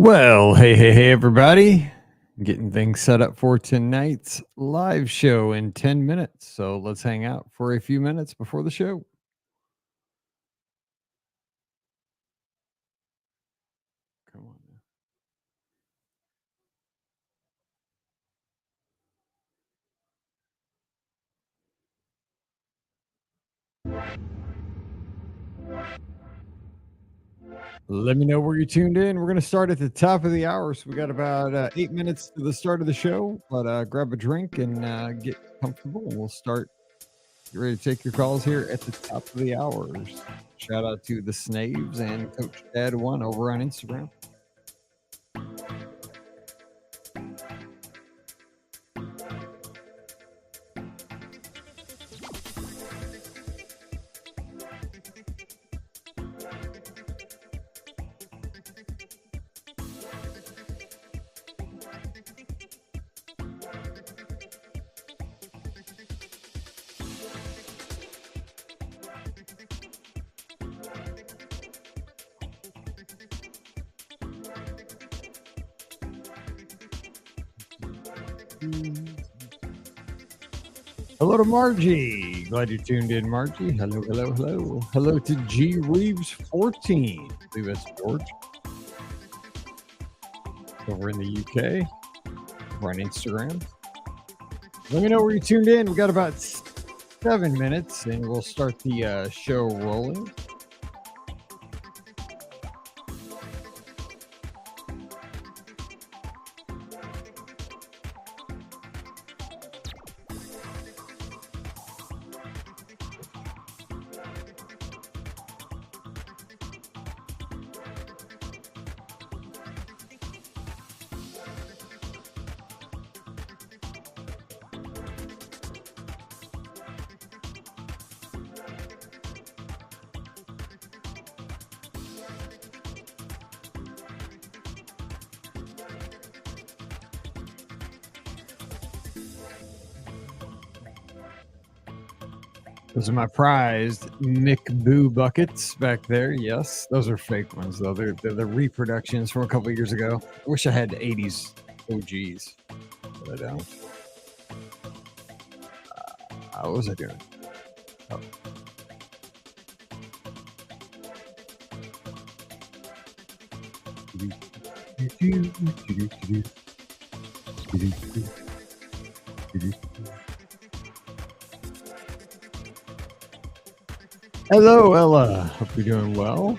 Well, hey, everybody. Getting things set up for tonight's live show in 10 minutes. So let's hang out for a few minutes before the show. Come on now. Let me know where you tuned in. We're going to start at the top of the hour. So we got about 8 minutes to the start of the show. But grab a drink and get comfortable. And we'll start. Get ready to take your calls here at the top of the hours. Shout out to the Snaves and Coach Dad1 over on Instagram. Hello to Margie. Glad you tuned in, Margie. Hello. Hello to G Reeves 14. I believe that's George. Over in the UK. Over on Instagram. Let me know where you tuned in. We got about 7 minutes and we'll start the show rolling. Those are my prized Mick Boo buckets back there. Yes, those are fake ones, though. They're the reproductions from a couple of years ago. I wish I had the 80s OGs, but I don't. What was I doing? Oh. Hello, Ella. Hope you're doing well.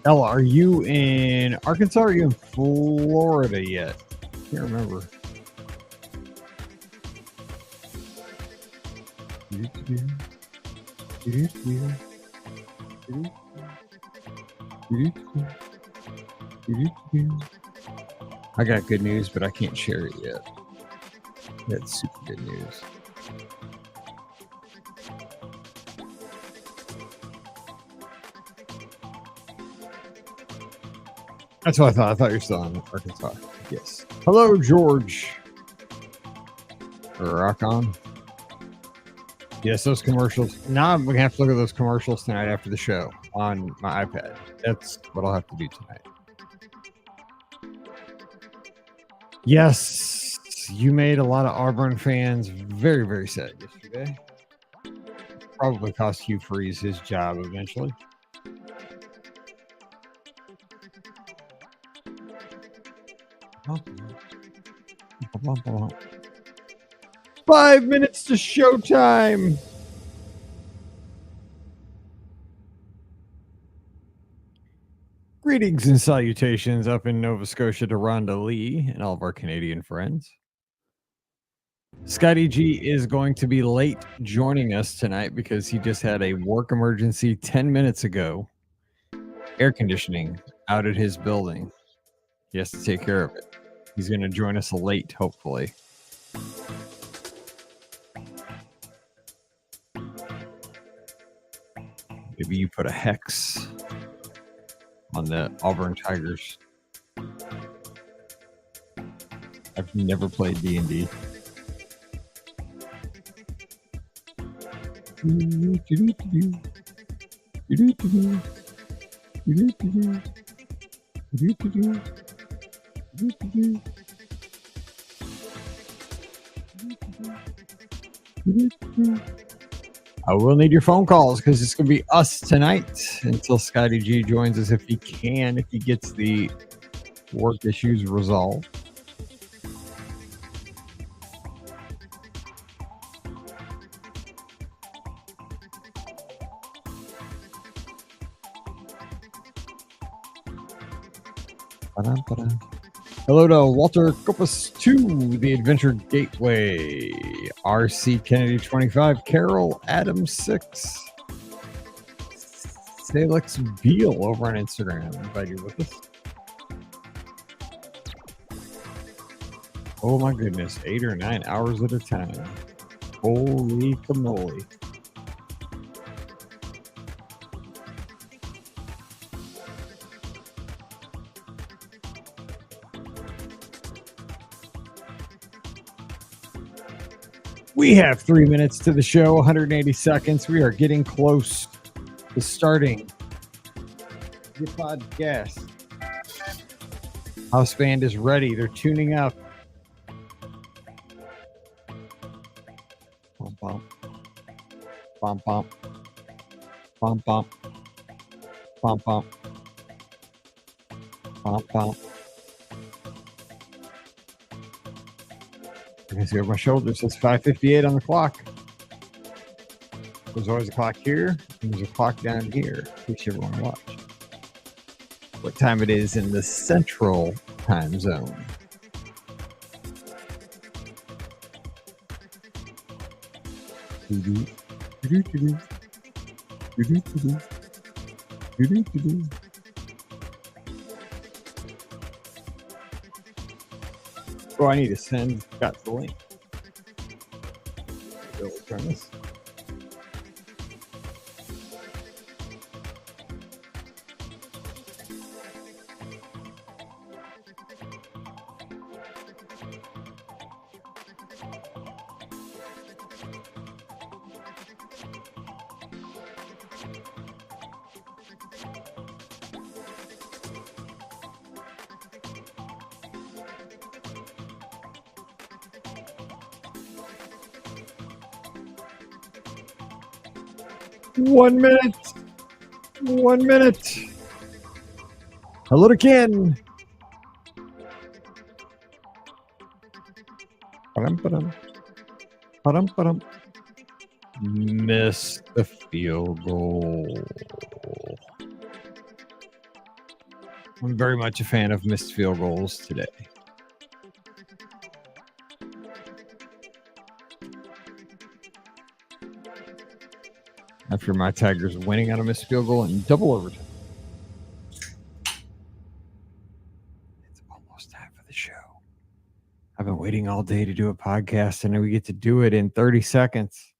Ella, are you in Arkansas or are you in Florida yet? Can't remember. I got good news, but I can't share it yet. That's super good news. That's what I thought. I thought you were still in Arkansas. Yes. Hello, George. Rock on. Yes, those commercials. Now I'm going to have to look at those commercials tonight after the show on my iPad. That's what I'll have to do tonight. Yes, you made a lot of Auburn fans very, very sad yesterday. Probably cost Hugh Freeze his job eventually. Five minutes to showtime. Greetings and salutations up in Nova Scotia to Rhonda Lee and all of our Canadian friends. Scotty G is going to be late joining us tonight because he just had a work emergency 10 minutes ago. Air conditioning out at his building. He has to take care of it. He's going to join us late, hopefully. Maybe you put a hex on the Auburn Tigers. I've never played D&D. I will need your phone calls because it's going to be us tonight until Scotty G joins us if he can, if he gets the work issues resolved. Hello to Walter Copus 2, The Adventure Gateway, RC Kennedy 25, Carol Adams 6, Salix Beal over on Instagram. I'm glad you're with us. Oh my goodness, 8 or 9 hours at a time. Holy camole. We have 3 minutes to the show, 180 seconds. We are getting close to starting the podcast. House band is ready. They're tuning up. Bum, bum. Bum, bum. Bum, bum. Bum, bum. Bum, bum. I can see over my shoulder. It says 5:58 on the clock. There's always a clock here, and there's a clock down here, in case you ever want to watch what time it is in the central time zone. Oh, I need to send Scott the link. Turn this. One minute. 1 minute. Hello to Ken. Miss the field goal. I'm very much a fan of missed field goals today. After my Tigers winning on a missed field goal in double overtime. It's almost time for the show. I've been waiting all day to do a podcast, and then we get to do it in 30 seconds.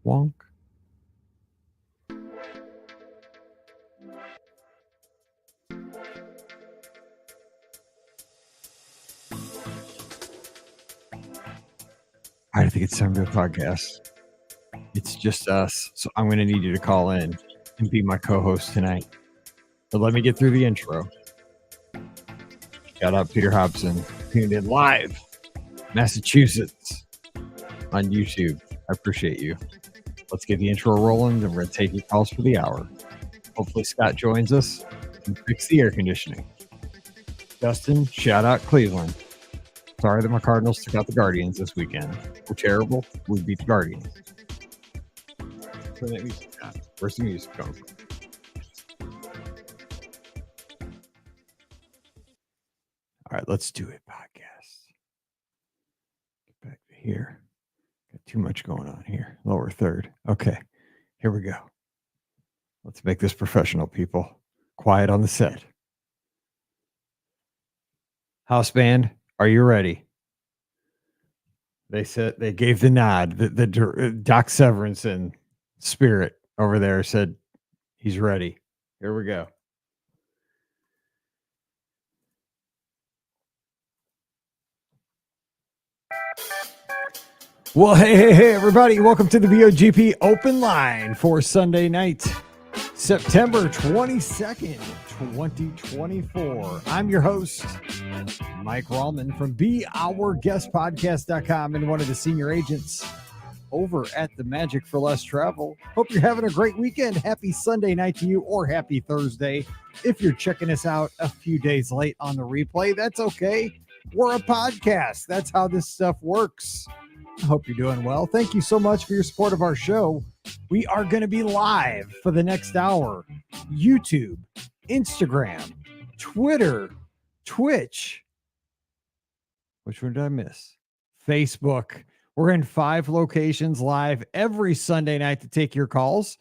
Wonk. I think it's time to do a podcast. It's just us, so I'm going to need you to call in and be my co-host tonight. But let me get through the intro. Shout out Peter Hobson, tuned in live, Massachusetts, on YouTube. I appreciate you. Let's get the intro rolling, and we're going to take your calls for the hour. Hopefully Scott joins us and fix the air conditioning. Justin, shout out Cleveland. Sorry that my Cardinals took out the Guardians this weekend. We're terrible. We beat the Guardians. Where's that music at? Where's the music coming from? All right, let's do it, podcast. Get back to here. Got too much going on here. Lower third. Okay, here we go. Let's make this professional, people. Quiet on the set. House band, are you ready? They said they gave the nod. The Doc Severinsen spirit over there said he's ready. Here we go. Well, hey, everybody. Welcome to the BOGP Open Line for Sunday night, September 22nd, 2024. I'm your host, Mike Rallman from BeOurGuestPodcast.com and one of the senior agents over at the Magic for Less Travel. Hope you're having a great weekend. Happy Sunday night to you, or happy Thursday. If you're checking us out a few days late on the replay, that's okay. We're a podcast. That's how this stuff works. I hope you're doing well. Thank you so much for your support of our show. We are going to be live for the next hour. YouTube, Instagram, Twitter, Twitch. Which one did I miss? Facebook. We're in 5 locations live every Sunday night to take your calls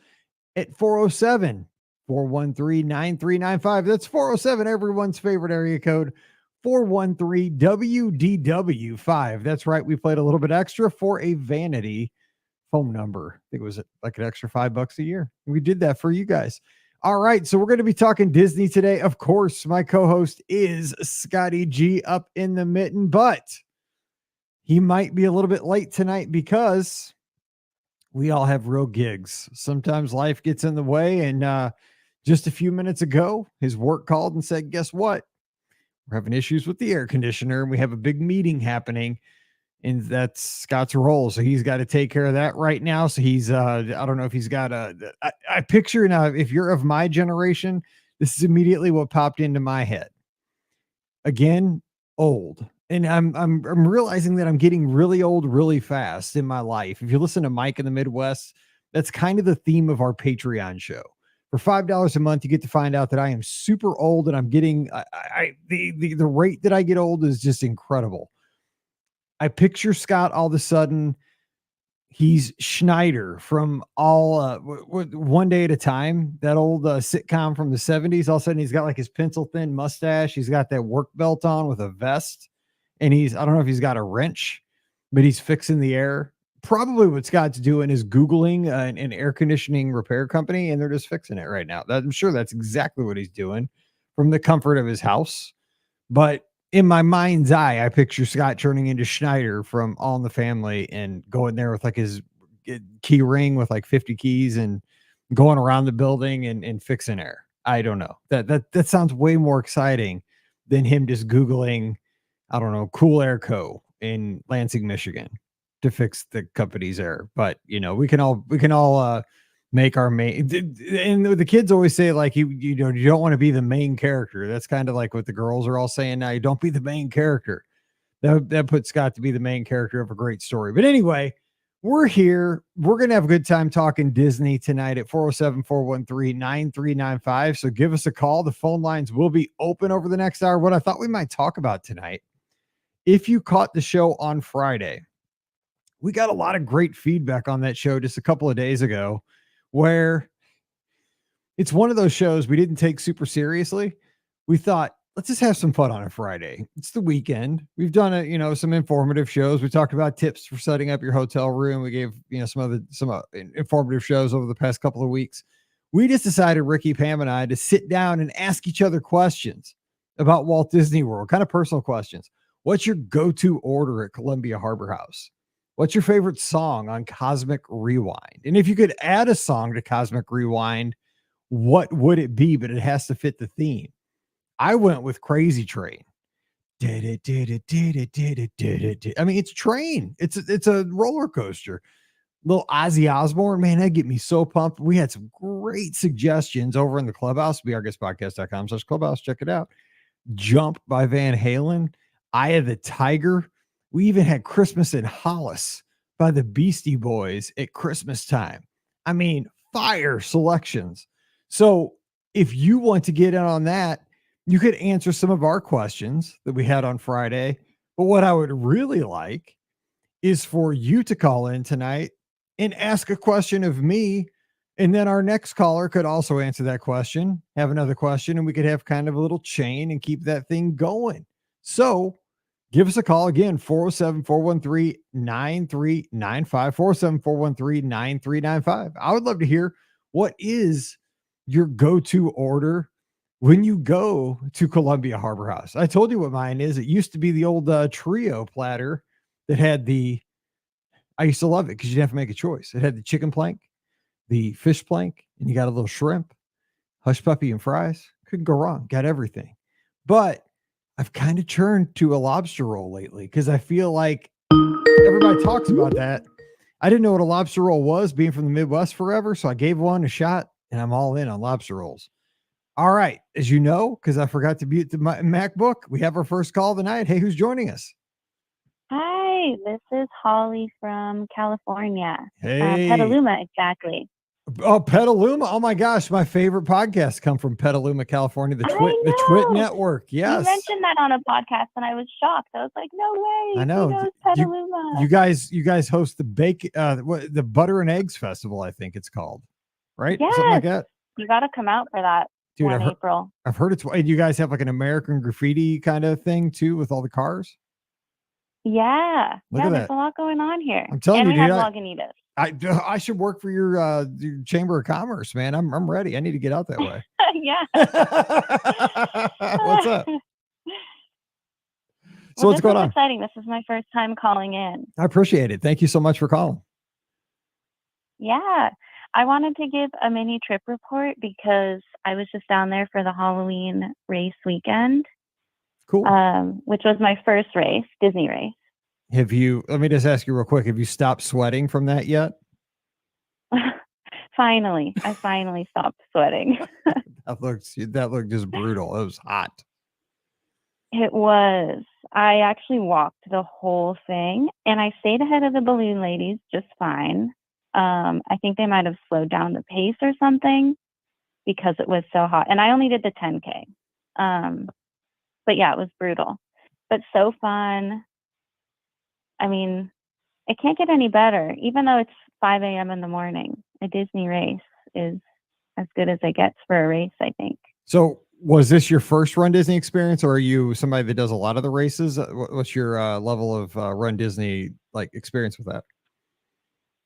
at 407-413-9395. That's 407, everyone's favorite area code. 413-WDW5. That's right. We played a little bit extra for a vanity phone number. I think it was like an extra $5 a year. We did that for you guys. All right. So we're going to be talking Disney today. Of course, my co-host is Scotty G up in the mitten, but he might be a little bit late tonight because we all have real gigs. Sometimes life gets in the way. And just a few minutes ago, his work called and said, guess what? We're having issues with the air conditioner and we have a big meeting happening, and that's Scott's role. So he's got to take care of that right now. So he's, I don't know if he's got I picture now, if you're of my generation, this is immediately what popped into my head. Again, old. And I'm realizing that I'm getting really old really fast in my life. If you listen to Mike in the Midwest, that's kind of the theme of our Patreon show. For $5 a month, you get to find out that I am super old, and I'm getting the rate that I get old is just incredible. I picture Scott all of a sudden. He's Schneider from all One Day at a Time, that old sitcom from the 70s. All of a sudden, he's got like his pencil thin mustache. He's got that work belt on with a vest, and I don't know if he's got a wrench, but he's fixing the air. Probably what Scott's doing is Googling an air conditioning repair company, and they're just fixing it right now. I'm sure that's exactly what he's doing from the comfort of his house. But in my mind's eye, I picture Scott turning into Schneider from All in the Family and going there with like his key ring with like 50 keys and going around the building and fixing air. I don't know. That sounds way more exciting than him just Googling, I don't know, Cool Air Co. in Lansing, Michigan, to fix the company's air. But we can all make our main, and the kids always say, like, you don't want to be the main character. That's kind of like what the girls are all saying now. You don't be the main character. That puts Scott to be the main character of a great story. But anyway, we're here. We're going to have a good time talking Disney tonight at 407-413-9395. So give us a call. The phone lines will be open over the next hour. What I thought we might talk about tonight, if you caught the show on Friday, we got a lot of great feedback on that show just a couple of days ago, where it's one of those shows we didn't take super seriously. We thought, let's just have some fun on a Friday. It's the weekend. We've done some informative shows. We talked about tips for setting up your hotel room. We gave, some informative shows over the past couple of weeks. We just decided, Ricky, Pam, and I, to sit down and ask each other questions about Walt Disney World, kind of personal questions. What's your go-to order at Columbia Harbor House? What's your favorite song on Cosmic Rewind? And if you could add a song to Cosmic Rewind, what would it be? But it has to fit the theme. I went with Crazy Train. I mean, it's a train. It's a roller coaster. Little Ozzy Osbourne, man, that get me so pumped. We had some great suggestions over in the clubhouse, beourguestpodcast.com/clubhouse. Check it out. Jump by Van Halen. Eye of the Tiger. We even had Christmas in Hollis by the Beastie Boys at Christmas time. I mean, fire selections. So if you want to get in on that, you could answer some of our questions that we had on Friday. But what I would really like is for you to call in tonight and ask a question of me. And then our next caller could also answer that question, have another question, and we could have kind of a little chain and keep that thing going. So give us a call again, 407-413-9395, 407-413-9395. I would love to hear, what is your go-to order when you go to Columbia Harbor House? I told you what mine is. It used to be the old trio platter that had the I used to love it because you didn't have to make a choice. It had the chicken plank, the fish plank, and you got a little shrimp, hush puppy, and fries. Couldn't go wrong. Got everything. But I've kind of turned to a lobster roll lately because I feel like everybody talks about that. I didn't know what a lobster roll was, being from the Midwest forever. So I gave one a shot, and I'm all in on lobster rolls. All right. As you know, because I forgot to mute the MacBook, we have our first call of the night. Hey, who's joining us? Hi, this is Holly from California. Hey. Petaluma, exactly. Oh, Petaluma. Oh my gosh. My favorite podcasts come from Petaluma, California. The Twit Network. Yes. You mentioned that on a podcast and I was shocked. I was like, no way. I know. He knows Petaluma. You guys host the the Butter and Eggs Festival, I think it's called. Right? Yes. Something like that. You got to come out for that. Dude, April. I've heard it's, you guys have like an American graffiti kind of thing too with all the cars. Yeah. There's a lot going on here. I'm telling you, we have Lagunitas. I should work for your Chamber of Commerce, man. I'm ready. I need to get out that way. Yeah. What's up? So what's going on? Exciting. This is my first time calling in. I appreciate it. Thank you so much for calling. Yeah. I wanted to give a mini trip report because I was just down there for the Halloween race weekend. Cool. Which was my first race, Disney race. Let me just ask you real quick, have you stopped sweating from that yet? Finally. I finally stopped sweating. That looked just brutal. It was hot. It was. I actually walked the whole thing and I stayed ahead of the balloon ladies just fine. I think they might have slowed down the pace or something because it was so hot. And I only did the 10K. But yeah, it was brutal, but so fun. I mean, it can't get any better. Even though it's 5 a.m. in the morning, a Disney race is as good as it gets for a race, I think. So was this your first Run Disney experience, or are you somebody that does a lot of the races? What's your level of Run Disney experience with that?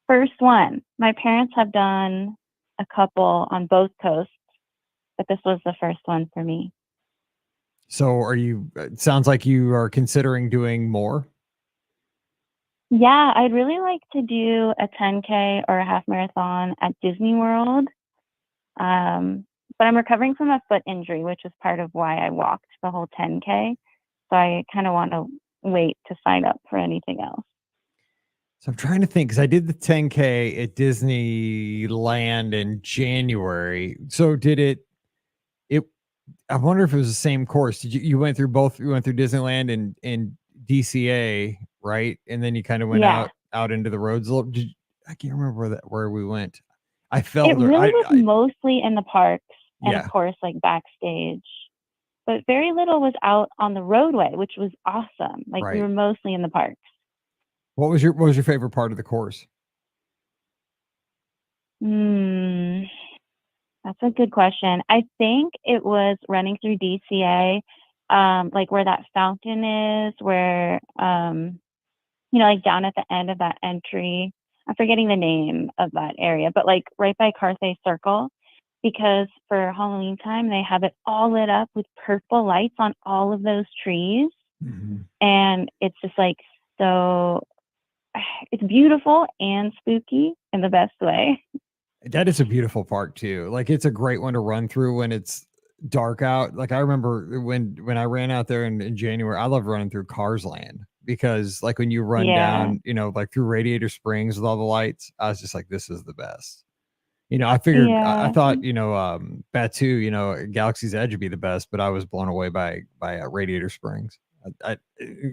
First one. My parents have done a couple on both coasts, but this was the first one for me. So it sounds like you are considering doing more. Yeah, I'd really like to do a 10K or a half marathon at Disney World. But I'm recovering from a foot injury, which is part of why I walked the whole 10K. So I kind of want to wait to sign up for anything else. So I'm trying to think, because I did the 10K at Disneyland in January. So I wonder if it was the same course. You went through both? You went through Disneyland and DCA, right? And then you kind of went out into the roads. I can't remember where we went. It really was mostly in the parks and of course backstage, but very little was out on the roadway, which was awesome. We were mostly in the parks. What was your favorite part of the course? That's a good question. I think it was running through DCA, where that fountain is, where, down at the end of that entry. I'm forgetting the name of that area, but right by Carthay Circle, because for Halloween time, they have it all lit up with purple lights on all of those trees. Mm-hmm. And it's just it's beautiful and spooky in the best way. That is a beautiful park too. It's a great one to run through when it's dark out. I remember when I ran out there in January, I love running through Cars Land because when you run down, through Radiator Springs with all the lights, I was just like, this is the best. I figured, I thought, Batu, Galaxy's Edge would be the best, but I was blown away by Radiator Springs. I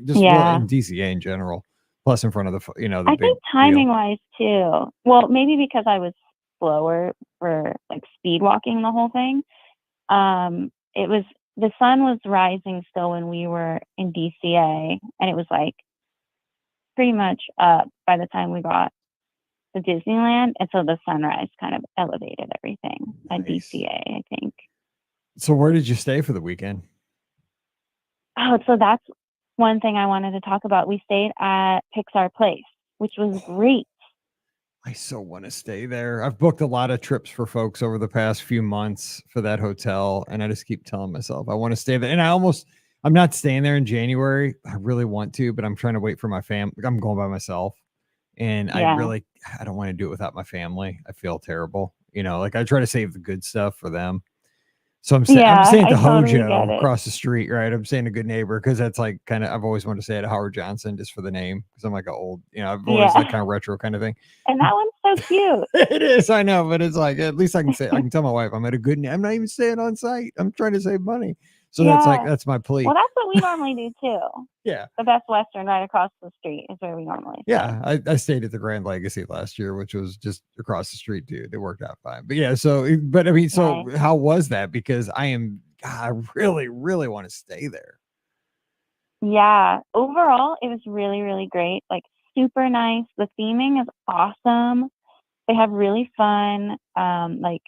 just in DCA in general, plus in front of the, I think timing wise too. Well, maybe because I was slower for speed walking the whole thing. The sun was rising still when we were in DCA, and it was pretty much up by the time we got to Disneyland, and so the sunrise kind of elevated everything at DCA, I think. So where did you stay for the weekend? Oh, so that's one thing I wanted to talk about. We stayed at Pixar Place, which was great. I so want to stay there. I've booked a lot of trips for folks over the past few months for that hotel, and I just keep telling myself I want to stay there. And I'm not staying there in January. I really want to, but I'm trying to wait for my family. I'm going by myself. and Yeah. I don't want to do it without my family. I feel terrible. Like I try to save the good stuff for them. So I'm Yeah, staying at I the totally get Hojo it. across the street, right? I'm staying a good neighbor because that's like kind of I've always wanted to stay at Howard Johnson just for the name because I'm like a old, I've always like Yeah. kind of retro kind of thing. And that one's so cute. It is, I know, but it's like at least I can tell my wife I'm at a good. I'm not even staying on site. I'm trying to save money, so Yeah. that's my plea. Well, that's what we normally do too. Yeah, The Best Western right across the street is where we normally stay. yeah. I stayed at the Grand Legacy last year, which was just across the street, dude. It worked out fine. But yeah, but I mean, so Nice. how was that? Because I really, really want to stay there. Yeah. Overall, it was really, really great. Like super nice. The theming is awesome. They have really fun, like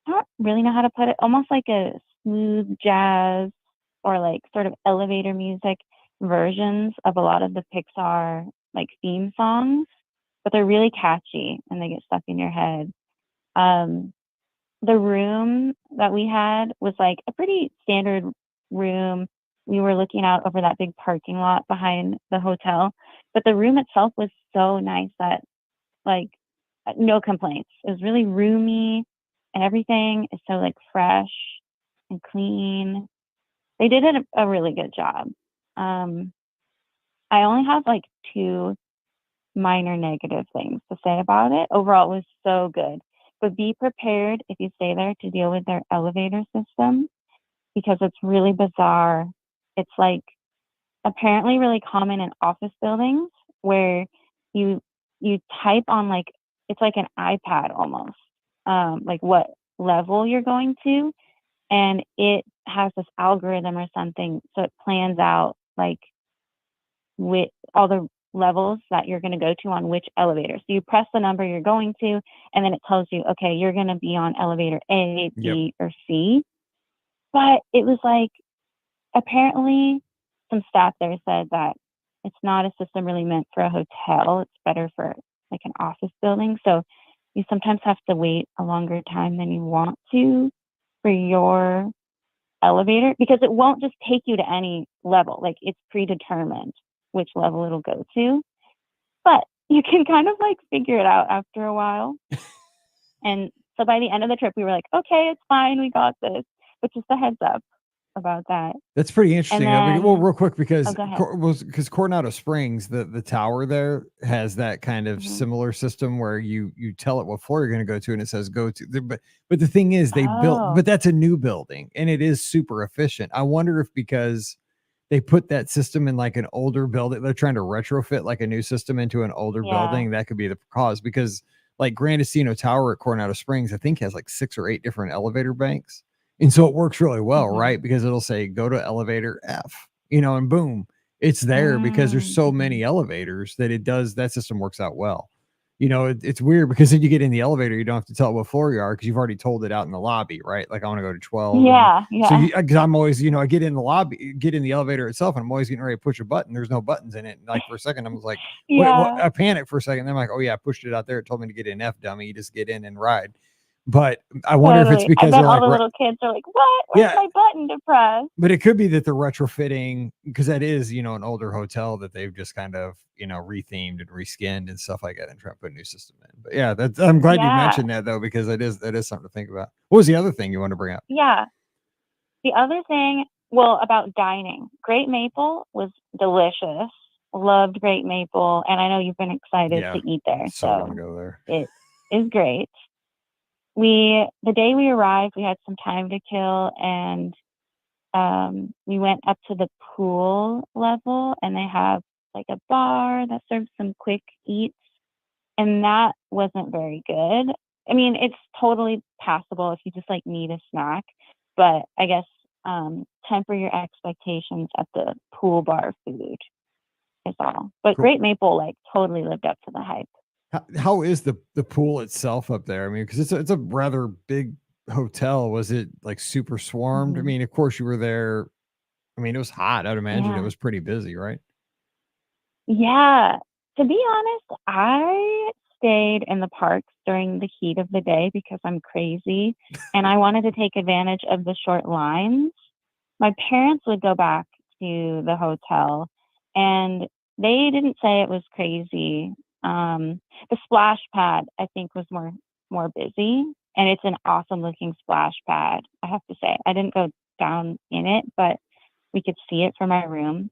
I don't really know how to put it, almost like a smooth jazz or like sort of elevator music versions of a lot of the Pixar like theme songs, but they're really catchy and they get stuck in your head. Um, the room that we had was like a pretty standard room. We were looking out over that big parking lot behind the hotel, but the room itself was so nice that like no complaints. It was really roomy and everything is so like fresh and clean. They did a really good job. Um, I only have like two minor negative things to say about it. Overall, it was so good. But be prepared if you stay there to deal with their elevator system because it's really bizarre. It's like apparently really common in office buildings where you you type on like it's like an iPad almost, like what level you're going to, and it has this algorithm or something, so it plans out like with all the levels that you're going to go to on which elevator. So you press the number you're going to, and then it tells you, okay, you're going to be on elevator A, Yep. B, or C. But it was like apparently some staff there said that it's not a system really meant for a hotel. It's better for like an office building. So you sometimes have to wait a longer time than you want to for your elevator because it won't just take you to any level. Like it's predetermined which level it'll go to. But you can kind of like figure it out after a while. And so by the end of the trip, we were like, okay, it's fine. We got this. But just a heads up about that. That's pretty And interesting. Well, then, real quick, oh, because go ahead. Coronado Springs, the tower there has that kind of Hmm. similar system where you tell it what floor you're going to go to, and it says go to. But the thing is, Oh, but that's a new building, and it is super efficient. I wonder if because they put that system in like an older building, they're trying to retrofit like a new system into an older yeah. building. That could be the cause because like Grand Casino Tower at Coronado Springs, I think has like 6 or 8 different elevator banks. And so it works really well, Hmm. right? Because it'll say go to elevator F, and boom, it's there because there's so Mm-hmm. many elevators that that system works out well. It's weird because then you get in the elevator, you don't have to tell it what floor you are because you've already told it out in the lobby, right? Like I want to go to 12. And Yeah, so yeah, because I'm always, I get in the lobby, get in the elevator itself, and I'm always getting ready to push a button. There's no buttons in it. And like for a second, I was like, wait, what? yeah. I panicked for a second. Then I'm like, oh yeah, I pushed it out there. It told me to get in F, dummy. You just get in and ride. But I wonder if it's Totally. I because bet they're all like, the little kids are like, what? Where's yeah, my button to press? but it could be that they're retrofitting because that is, an older hotel that they've just kind of, rethemed and reskinned and stuff like that and try to put a new system in. But yeah, I'm glad you Yeah, mentioned that though, because that is something to think about. What was the other thing you want to bring up? yeah. The other thing, well, about dining, Great Maple was delicious. Loved Great Maple, and I know you've been excited to Yeah. eat there, So want to so go there. it is great. The day we arrived, we had some time to kill, and we went up to the pool level, and they have like a bar that serves some quick eats, and that wasn't very good. I mean, it's totally passable if you just like need a snack, but I guess temper your expectations at the pool bar food is all. But Cool. Great Maple like totally lived up to the hype. How is the pool itself up there? I mean, because it's a rather big hotel. Was it like super swarmed? I Hmm. mean, of course you were there. I mean, it was hot. I'd imagine it Yeah. was pretty busy, right? Yeah. To be honest, I stayed in the parks during the heat of the day because I'm crazy and I wanted to take advantage of the short lines. My parents would go back to the hotel and They didn't say it was crazy. The splash pad, I think, was more busy, and it's an awesome looking splash pad, I have to say. I didn't go down in it, but we could see it from our room.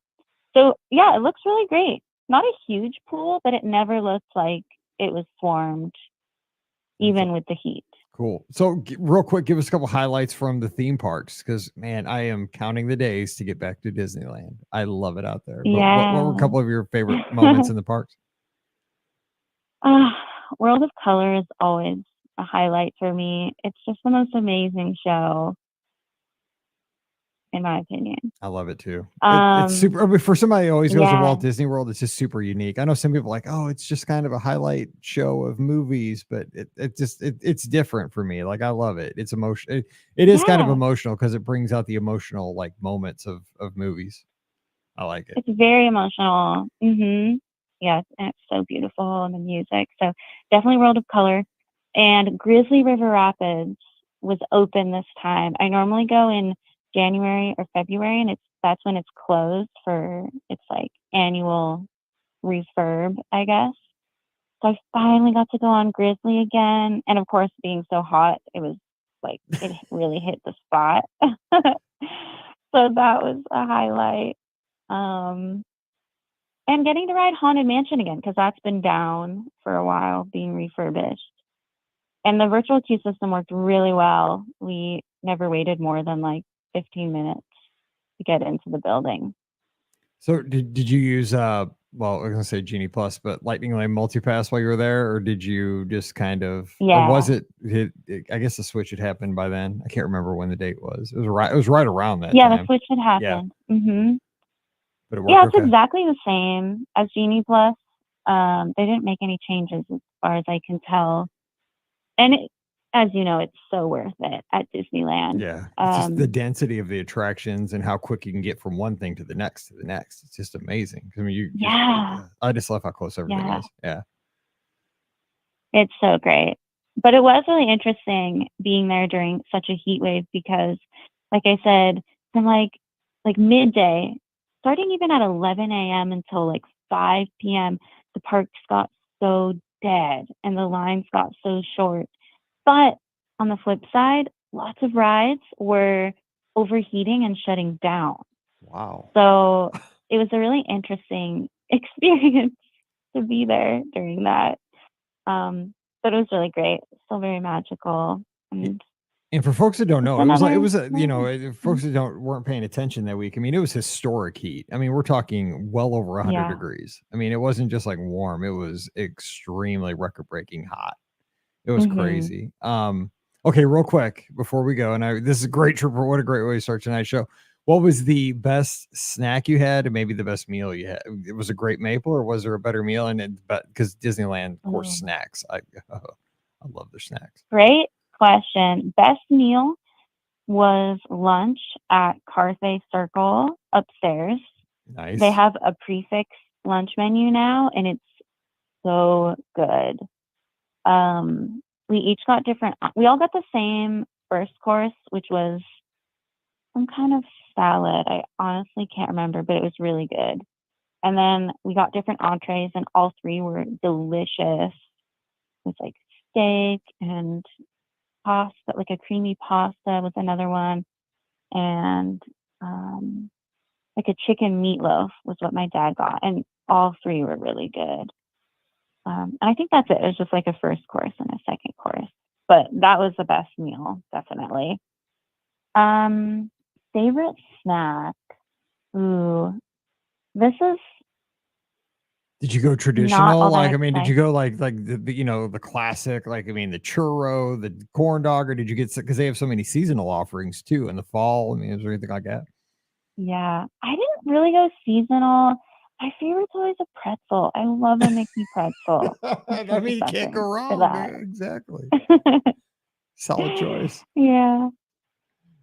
So, yeah, it looks really great. Not a huge pool, but it never looked like it was formed That's even with the heat. cool. So, real quick, give us a couple highlights from the theme parks because, man, I am counting the days to get back to Disneyland. I love it out there. But what were a Yeah. couple of your favorite moments in the parks? Ah, World of Color is always a highlight for me. It's just the most amazing show, in my opinion. I love it too. It's super. I mean, for somebody who always goes to Yeah. Walt Disney World, it's just super unique. I know some people are like, oh, it's just kind of a highlight show of movies, but it's different for me. Like I love it. It's emotion. It is kind of Yeah. emotional because it brings out the emotional like moments of movies. I like it. It's very emotional. Yes, and it's so beautiful and the music. So definitely World of Color. And Grizzly River Rapids was open this time. I normally go in January or February, and that's when it's closed for its like annual refurb, I guess. So I finally got to go on Grizzly again, and of course, being so hot, it was like it really hit the spot. So that was a highlight. Um, and getting to ride Haunted Mansion again because that's been down for a while, being refurbished. And the virtual queue system worked really well. We never waited more than like 15 minutes to get into the building. So did you use well, I was gonna say Genie Plus, but Lightning Lane Multipass while you were there, or did you just kind of, or was Yeah. I guess the switch had happened by then. I can't remember when the date was. It was right around that Yeah, the time. switch had Yeah, happened. but it worked Yeah, it's okay. exactly the same as Genie Plus. They didn't make any changes as far as I can tell. And as you know, it's so worth it at Disneyland. Yeah, it's just the density of the attractions and how quick you can get from one thing to the next to the next. It's just amazing. I mean, Yeah, I just love how close everything yeah, is. Yeah. it's so great. But it was really interesting being there during such a heat wave because, like I said, from like midday, starting even at 11 a.m. until like 5 p.m., the parks got so dead and the lines got so short. But on the flip side, lots of rides were overheating and shutting down. Wow. So it was a really interesting experience to be there during that. But it was really great. Still very magical. And And for folks that don't it's know, it another was a, you know, nice. folks that weren't paying attention that week. I mean, it was historic heat. I mean, we're talking well over 100 Yeah. degrees. I mean, it wasn't just like warm; it was extremely record-breaking hot. It was hmm crazy. Okay, real quick before we go, and this is a great trip. What a great way to start tonight's show. What was the best snack you had, and maybe the best meal you had? It was a great maple, or was there a better meal? But because Disneyland, of course, Ooh, snacks. I love their snacks. great question. Best meal was lunch at Carthay Circle upstairs. They Nice. have a prefix lunch menu now, and it's so good. We each got different. We all got the same first course, which was some kind of salad. I honestly can't remember, but it was really good. And then we got different entrees, and all three were delicious. With like steak and pasta, like a creamy pasta was another one, and um, like a chicken meatloaf was what my dad got, and all three were really good. And I think that's it. It was just like a first course and a second course, but that was the best meal, definitely. Um, Favorite snack? Ooh, this is Did you go not traditional? all that Like, I mean, did you exciting. go like the classic, like I mean, the churro, the corn dog, or did you get because they have so many seasonal offerings too in the fall? I mean, is there anything like that? Yeah, I didn't really go seasonal. My favorite's always a pretzel. I love a Mickey pretzel. It's I such a mean, you can't go sucker for wrong. that. Exactly. Solid choice. Yeah.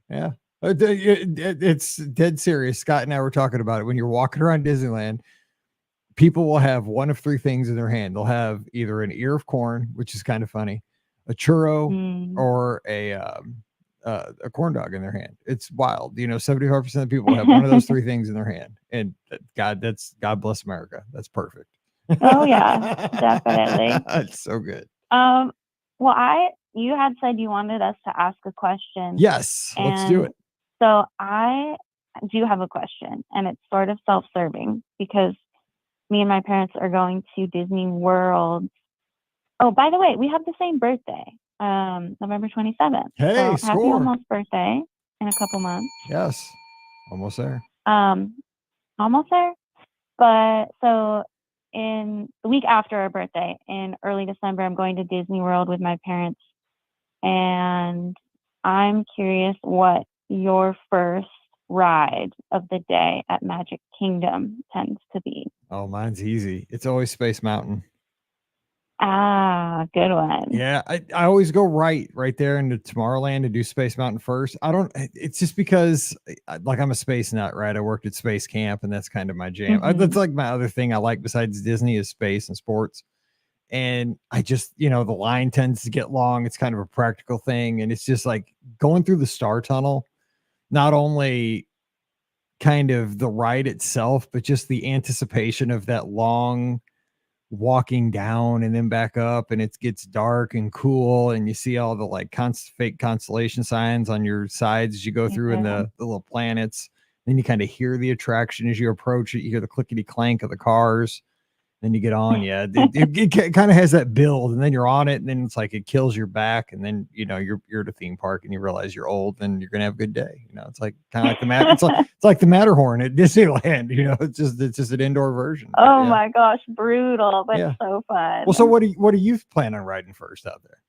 Yeah. It's dead serious. Scott and I were talking about it. When you're walking around Disneyland, people will have one of three things in their hand. They'll have either an ear of corn, which is kind of funny, a churro, Mm. or a corn dog in their hand. It's wild. 75% of people have one of those three things in their hand. And God bless America. That's perfect. Oh yeah, definitely. It's so good. Well, you had said you wanted us to ask a question. Yes, let's do it. So I do have a question, and it's sort of self-serving because me and my parents are going to Disney World. Oh, by the way, we have the same birthday, November 27th. Hey, so happy almost birthday in a couple months. Yes, almost there. Almost there. But so in the week after our birthday, in early December, I'm going to Disney World with my parents. And I'm curious what your first ride of the day at Magic Kingdom tends to be. Oh, mine's easy. It's always Space Mountain. Ah, good one. Yeah, I always go right there into Tomorrowland to do Space Mountain first. It's just because I'm a space nut, right? I worked at Space Camp and that's kind of my jam. That's like my other thing I like besides Disney is space and sports. And I just, the line tends to get long. It's kind of a practical thing. And it's just like going through the Star Tunnel, not only kind of the ride itself, but just the anticipation of that long walking down and then back up, and it gets dark and cool, and you see all the like fake constellation signs on your sides as you go through and the little planets. Then you kind of hear the attraction as you approach it. You hear the clickety clank of the cars. Then you get on. Yeah, it kind of has that build, and then you're on it, and then it's like it kills your back, and then you're at a theme park, and you realize you're old, and you're gonna have a good day. It's like kind of like it's like the Matterhorn at Disneyland. It's just an indoor version. Oh my gosh, brutal, but so fun. Well, so what do you plan on riding first out there?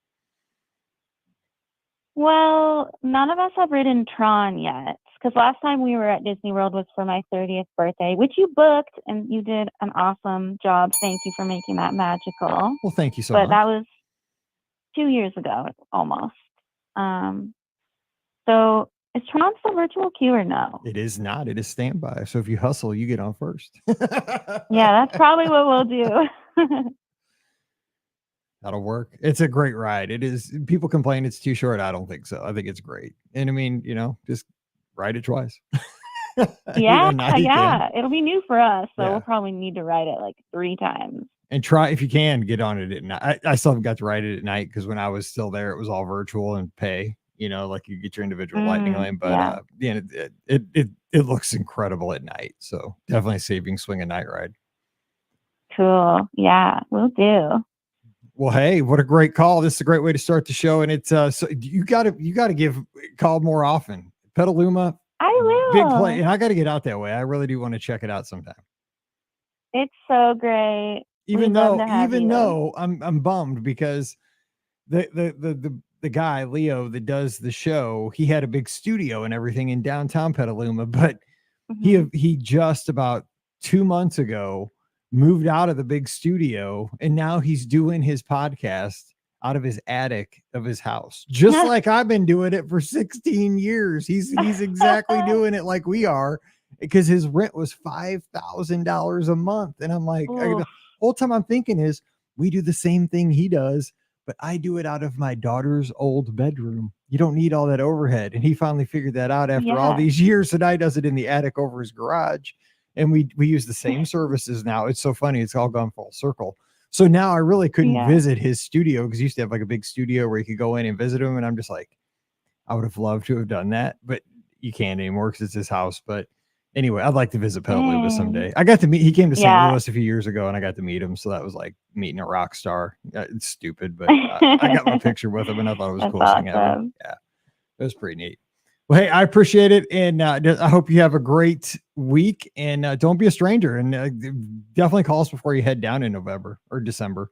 Well, none of us have ridden Tron yet. Because last time we were at Disney World was for my 30th birthday, which you booked, and you did an awesome job. Thank you for making that magical. Well, thank you so much. But that was 2 years ago, almost. So is Tron still virtual queue or no? It is not. It is standby. So if you hustle, you get on first. Yeah, that's probably what we'll do. That'll work. It's a great ride. It is. People complain it's too short. I don't think so. I think it's great. And I mean, just ride it twice. Yeah. It'll be new for us, so we'll probably need to ride it like 3 times. And try, if you can, get on it at night. I still haven't got to ride it at night because when I was still there, it was all virtual and pay. Like you get your individual lightning lane. But it looks incredible at night. So definitely saving swing a night ride. Cool. Yeah, we'll do. Well, hey, what a great call. This is a great way to start the show. And it's so you gotta give call more often. Petaluma. I will. Big play. And I got to get out that way. I really do want to check it out sometime. It's so great. Even though I'm bummed because the guy, Leo, that does the show, he had a big studio and everything in downtown Petaluma, but he just about 2 months ago moved out of the big studio, and now he's doing his podcast out of his attic of his house, just like I've been doing it for 16 years. He's exactly doing it like we are, because his rent was $5,000 a month. And I'm like, the whole time I'm thinking is we do the same thing he does, but I do it out of my daughter's old bedroom. You don't need all that overhead. And he finally figured that out after all these years. So now he does it in the attic over his garage. And we use the same services now. It's so funny. It's all gone full circle. So now I really couldn't visit his studio because he used to have like a big studio where you could go in and visit him. And I'm just like, I would have loved to have done that, but you can't anymore because it's his house. But anyway, I'd like to visit Petaluma someday. I got to meet, he came to St. Louis a few years ago and I got to meet him. So that was like meeting a rock star. It's stupid, but I got my picture with him and I thought it was the coolest thing ever. Yeah, it was pretty neat. Well, hey, I appreciate it. And I hope you have a great week, and don't be a stranger, and definitely call us before you head down in November or December.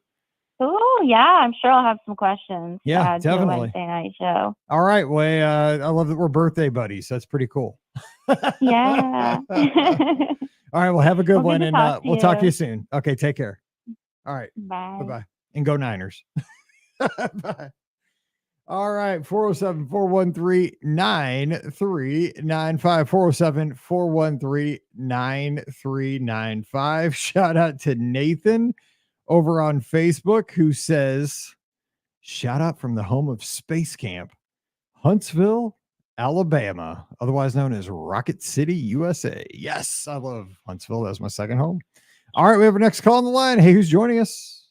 Oh yeah, I'm sure I'll have some questions. Yeah, definitely. Wednesday night show. All right. Well, I love that we're birthday buddies. That's pretty cool. Yeah. All right. Well, have a good one, and we'll talk to you soon. Okay. Take care. All right. Bye. Bye-bye. And go Niners. Bye. All right. 407-413-9395. 407-413-9395. Shout out to Nathan over on Facebook, who says, shout out from the home of Space Camp. Huntsville, Alabama, otherwise known as Rocket City, USA. Yes, I love Huntsville. That's my second home. All right, we have our next call on the line. Hey, who's joining us?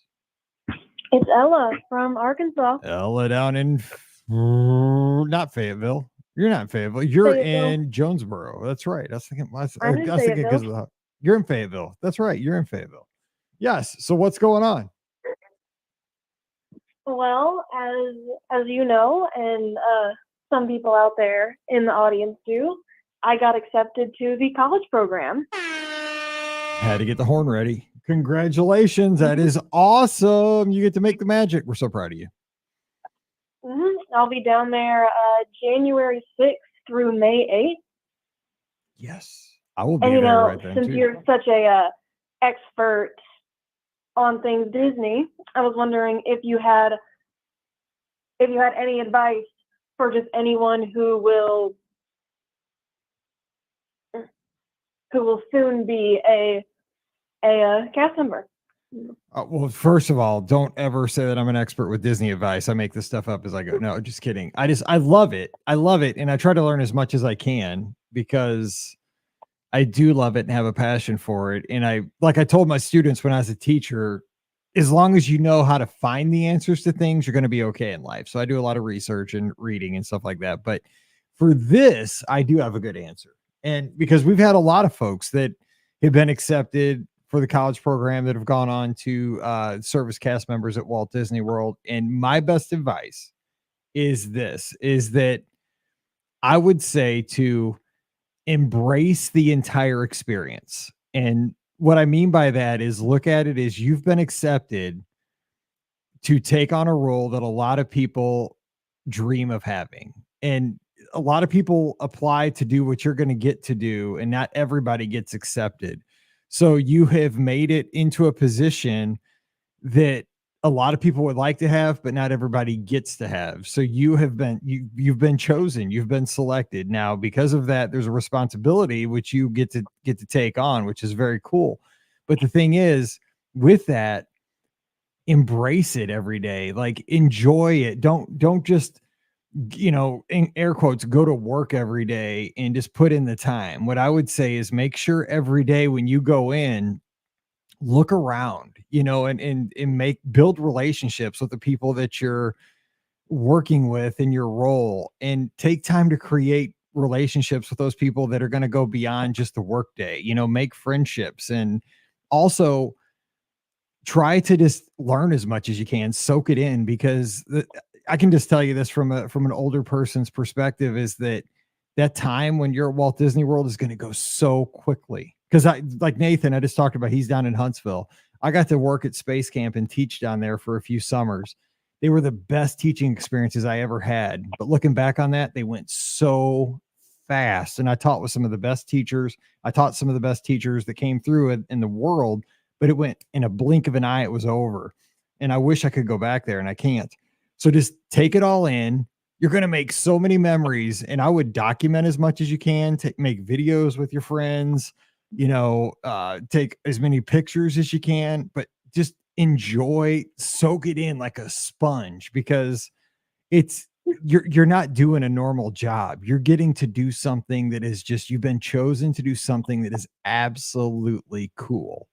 It's Ella from Arkansas. Ella down in not Fayetteville. You're not in Fayetteville. You're Fayetteville. in Jonesboro. That's right. I was thinking, I I'm in was thinking because of Fayetteville. you're in Fayetteville. That's right. You're in Fayetteville. Yes. So what's going on? Well, as you know, and some people out there in the audience do, I got accepted to the college program. Had to get the horn ready. Congratulations. That is awesome. You get to make the magic. We're so proud of you. I'll be down there January 6th through May 8th. Yes. I will be And, there right then, since too. you're such a expert on things Disney, I was wondering if you had any advice for just anyone who will soon be a cast member. Well, first of all, don't ever say that I'm an expert with Disney advice. I make this stuff up as I go. No, just kidding. I love it. I love it. And I try to learn as much as I can because I do love it and have a passion for it. And like I told my students when I was a teacher, as long as you know how to find the answers to things, you're going to be okay in life. So I do a lot of research and reading and stuff like that. But for this, I do have a good answer. And because we've had a lot of folks that have been accepted for the college program that have gone on to serve as cast members at Walt Disney World. And my best advice is that I would say to embrace the entire experience. And what I mean by that is look at it as you've been accepted to take on a role that a lot of people dream of having. And a lot of people apply to do what you're going to get to do, and not everybody gets accepted. So you have made it into a position that a lot of people would like to have, but not everybody gets to have. So you've been chosen, you've been selected. Now, because of that, there's a responsibility which you get to take on, which is very cool. But the thing is, with that, embrace it every day. Like enjoy it. Don't just in air quotes, go to work every day and just put in the time. What I would say is make sure every day when you go in, look around, and build relationships with the people that you're working with in your role, and take time to create relationships with those people that are going to go beyond just the work day, make friendships, and also try to just learn as much as you can, soak it in, because I can just tell you this from an older person's perspective is that time when you're at Walt Disney World is going to go so quickly. Because like Nathan, I just talked about, he's down in Huntsville. I got to work at Space Camp and teach down there for a few summers. They were the best teaching experiences I ever had. But looking back on that, they went so fast. And I taught with some of the best teachers. I taught some of the best teachers that came through in the world, but it went in a blink of an eye. It was over. And I wish I could go back there, and I can't. So just take it all in. You're going to make so many memories, and I would document as much as you can, make videos with your friends, take as many pictures as you can, but just enjoy, soak it in like a sponge, because you're not doing a normal job. You're getting to do something that is just, you've been chosen to do something that is absolutely cool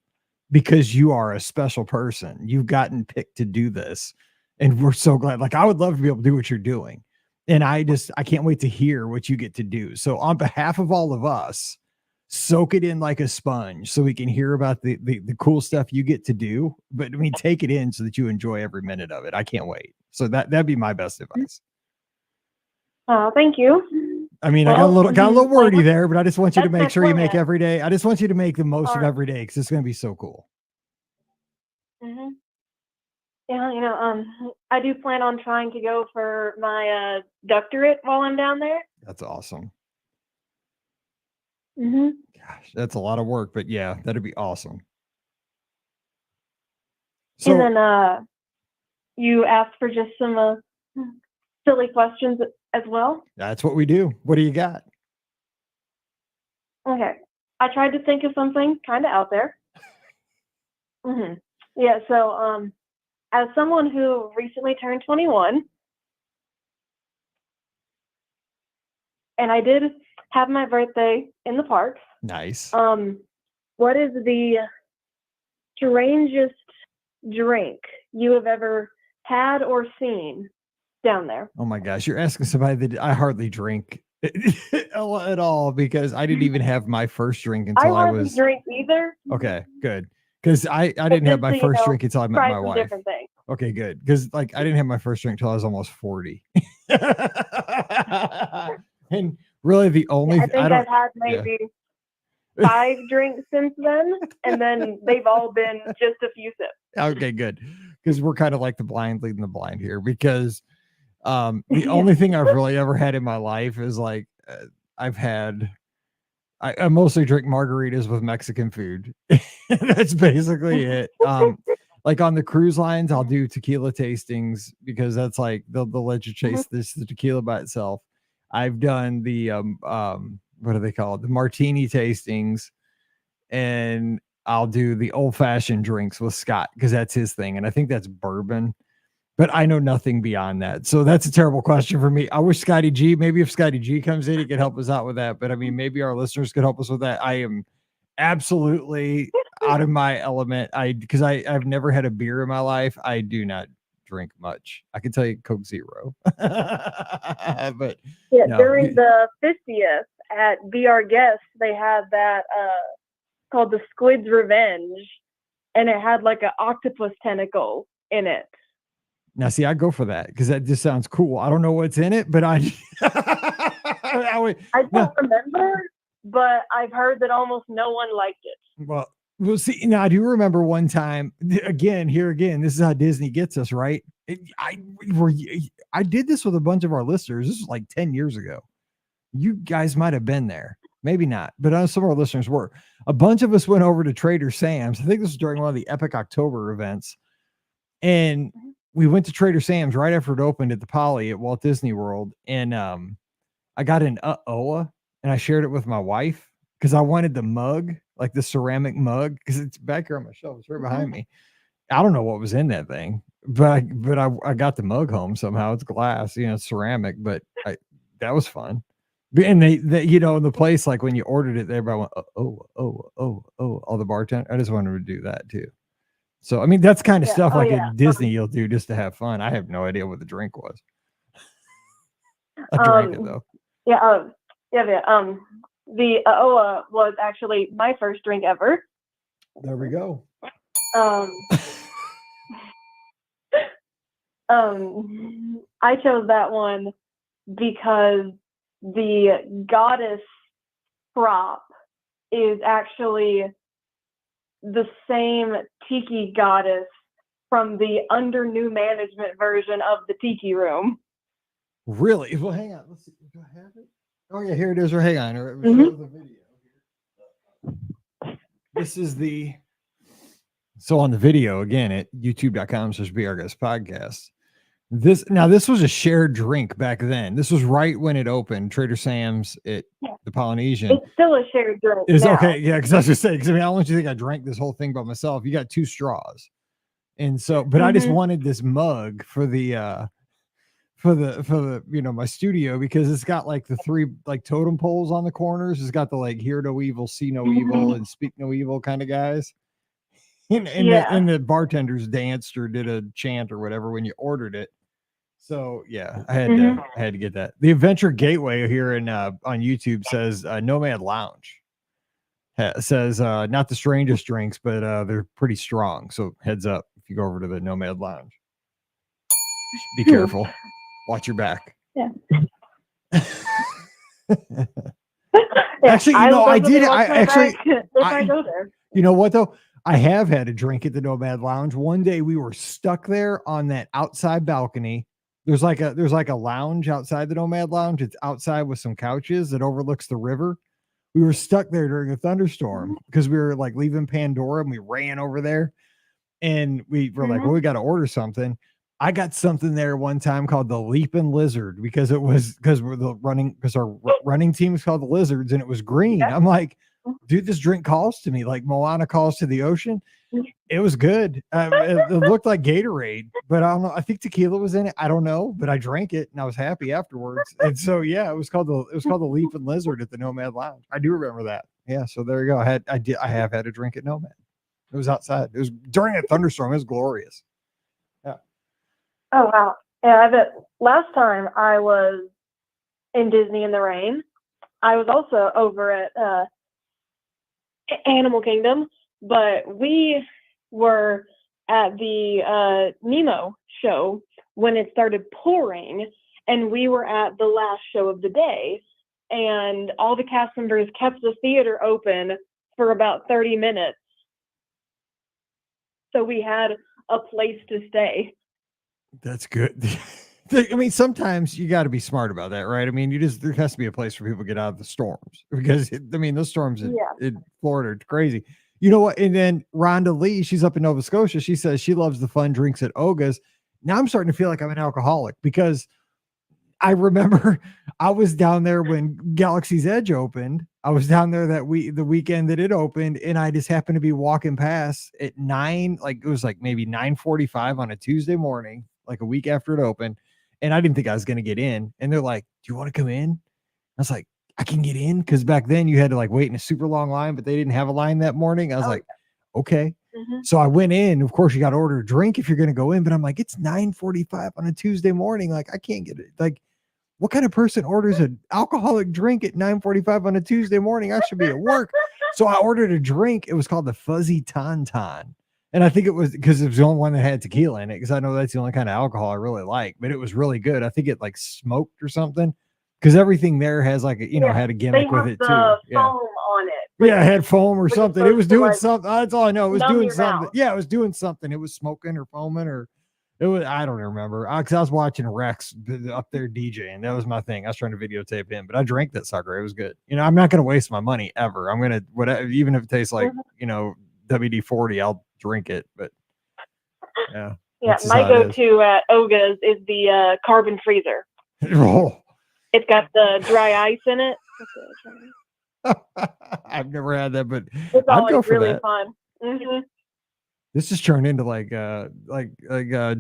because you are a special person. You've gotten picked to do this. And we're so glad. Like, I would love to be able to do what you're doing. And I can't wait to hear what you get to do. So on behalf of all of us, soak it in like a sponge so we can hear about the cool stuff you get to do. But I mean, take it in so that you enjoy every minute of it. I can't wait. So that'd be my best advice. Oh, thank you. I mean, I got a little wordy there, but I just want you to make sure you make every day. I just want you to make the most of every day, because it's going to be so cool. Mm-hmm. Yeah, I do plan on trying to go for my doctorate while I'm down there. That's awesome. Mm-hmm. Gosh, that's a lot of work, but yeah, that'd be awesome. So, and then you asked for just some silly questions as well. That's what we do. What do you got? Okay, I tried to think of something kind of out there. Mm-hmm. Yeah, so as someone who recently turned 21, and I did have my birthday in the parks. Nice. What is the strangest drink you have ever had or seen down there? Oh my gosh, you're asking somebody that I hardly drink at all, because I didn't even have my first drink until I hardly was drink either. okay, good. Because I didn't have just my so you first know, drink until I met Try my some wife. different things. Okay, good. Because like I didn't have my first drink until I was almost 40. And really the only I think I've had maybe 5 drinks since then, and then they've all been just a few sips. Okay, good. Because we're kind of like the blind leading the blind here, because the only thing I've really ever had in my life is like I mostly drink margaritas with Mexican food. That's basically it. Like on the cruise lines, I'll do tequila tastings, because that's like they'll let you taste the tequila by itself. I've done the what are they called? The martini tastings, and I'll do the old fashioned drinks with Scott, because that's his thing, and I think that's bourbon. But I know nothing beyond that. So that's a terrible question for me. I wish Scotty G, maybe if Scotty G comes in, he could help us out with that. But I mean, maybe our listeners could help us with that. I am absolutely out of my element. Because I've never had a beer in my life. I do not drink much. I can tell you Coke Zero. But no. During the 50th at Be Our Guest, they had that called the Squid's Revenge, and it had like an octopus tentacle in it. Now, see, I go for that because that just sounds cool. I don't know what's in it, but I don't remember, but I've heard that almost no one liked it. Well, we'll see. Now, I do remember one time, again, this is how Disney gets us, right? I did this with a bunch of our listeners. This was like 10 years ago. You guys might have been there. Maybe not, but some of our listeners were. A bunch of us went over to Trader Sam's. I think this was during one of the Epic October events. And we went to Trader Sam's right after it opened at the Poly at Walt Disney World. And I got an and I shared it with my wife because I wanted the mug, like the ceramic mug, because it's back here on my shelf. It's right behind me. I don't know what was in that thing, but I got the mug home somehow. It's glass, ceramic, but that was fun. And they in the place, like when you ordered it, everybody went, all the bartender. I just wanted to do that too. So, I mean, that's kind of stuff at Disney you'll do just to have fun. I have no idea what the drink was. I drank it though. The AOA was actually my first drink ever. There we go. I chose that one because the goddess prop is actually the same tiki goddess from the under new management version of the tiki room. Really? Well, hang on. Let's see. Do I have it? Oh yeah, here it is. Or hang on. Or show the video. This is so on the video again at youtube.com/BeOurGuestPodcast. This was a shared drink back then. This was right when it opened, Trader Sam's at the Polynesian. It's still a shared drink. Okay, yeah, because I was just saying, because I don't want you to think I drank this whole thing by myself. You got 2 straws, and so, but I just wanted this mug for the my studio, because it's got like the 3 like totem poles on the corners. It's got the like hear no evil, see no evil, and speak no evil kind of guys. And the bartenders danced or did a chant or whatever when you ordered it. So yeah, I had to get that. The Adventure Gateway here on YouTube says Nomad Lounge says not the strangest drinks, but they're pretty strong. So heads up if you go over to the Nomad Lounge. Be careful. Watch your back. Yeah. Actually, I did. I go there. You know what though? I have had a drink at the Nomad Lounge. One day we were stuck there on that outside balcony. There's like a lounge outside the Nomad Lounge. It's outside with some couches that overlooks the river. We were stuck there during a thunderstorm because we were like leaving Pandora, and we ran over there, and we were like, well, we got to order something. I got something there one time called the Leaping Lizard because our running team is called the Lizards, and it was green. I'm like, dude, this drink calls to me like Moana calls to the ocean. It was good. It looked like Gatorade, but I don't know. I think tequila was in it. I don't know, but I drank it and I was happy afterwards. And so yeah, it was called the Leaf and Lizard at the Nomad Lounge. I do remember that. Yeah, so there you go. I have had a drink at Nomad. It was outside. It was during a thunderstorm. It was glorious. Yeah. Oh wow. Yeah, I bet last time I was in Disney in the rain, I was also over at Animal Kingdom, but we were at the Nemo show when it started pouring, and we were at the last show of the day, and all the cast members kept the theater open for about 30 minutes. So we had a place to stay. That's good. I mean, sometimes you got to be smart about that, right? I mean, there has to be a place for people to get out of the storms because those storms in Florida are crazy. You know what? And then Rhonda Lee, she's up in Nova Scotia. She says she loves the fun drinks at Oga's. Now I'm starting to feel like I'm an alcoholic because I remember I was down there when Galaxy's Edge opened. I was down there the weekend that it opened, and I just happened to be walking past at 9, like it was like maybe 9:45 on a Tuesday morning, like a week after it opened. And I didn't think I was going to get in. And they're like, "Do you want to come in?" I was like, "I can get in." Cause back then you had to like wait in a super long line, but they didn't have a line that morning. I was like, okay. Mm-hmm. So I went in. Of course, you got to order a drink if you're going to go in, but I'm like, it's 9:45 on a Tuesday morning. Like, I can't get it. Like, what kind of person orders an alcoholic drink at 9:45 on a Tuesday morning? I should be at work. So I ordered a drink. It was called the Fuzzy Tauntaun. And I think it was because it was the only one that had tequila in it, because I know that's the only kind of alcohol I really like, but it was really good. I think it like smoked or something, because everything there has like had a gimmick with it too. Foam on it. Yeah, it had foam or something. It was doing something. That's all I know. It was doing something. Mouth. Yeah, it was doing something. It was smoking or foaming, or it was, I don't remember. Because I was watching Rex up there DJing. That was my thing. I was trying to videotape him, but I drank that sucker. It was good. I'm not going to waste my money ever. I'm going to, whatever, even if it tastes like, WD-40, I'll drink it. But yeah. Yeah, my go-to at Oga's is the carbon freezer. Oh. It's got the dry ice in it. I've never had that, but it's always really fun. Mm-hmm. This has turned into like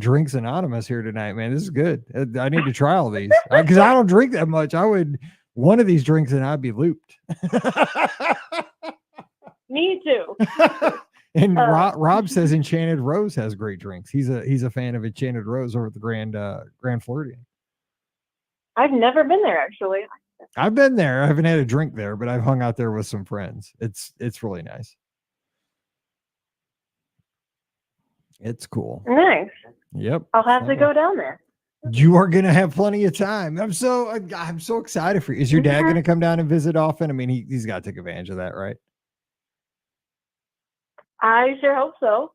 Drinks Anonymous here tonight, man. This is good. I need to try all these because I don't drink that much. I would one of these drinks and I'd be looped. Me too. And Rob says Enchanted Rose has great drinks. He's a fan of Enchanted Rose over at the Grand Floridian. I've never been there actually. I've been there. I haven't had a drink there, but I've hung out there with some friends. It's really nice. It's cool. Nice. Yep. I'll have to go down there. You are gonna have plenty of time. I'm so excited for you. Is your dad gonna come down and visit often? I mean, he's got to take advantage of that, right? I sure hope so.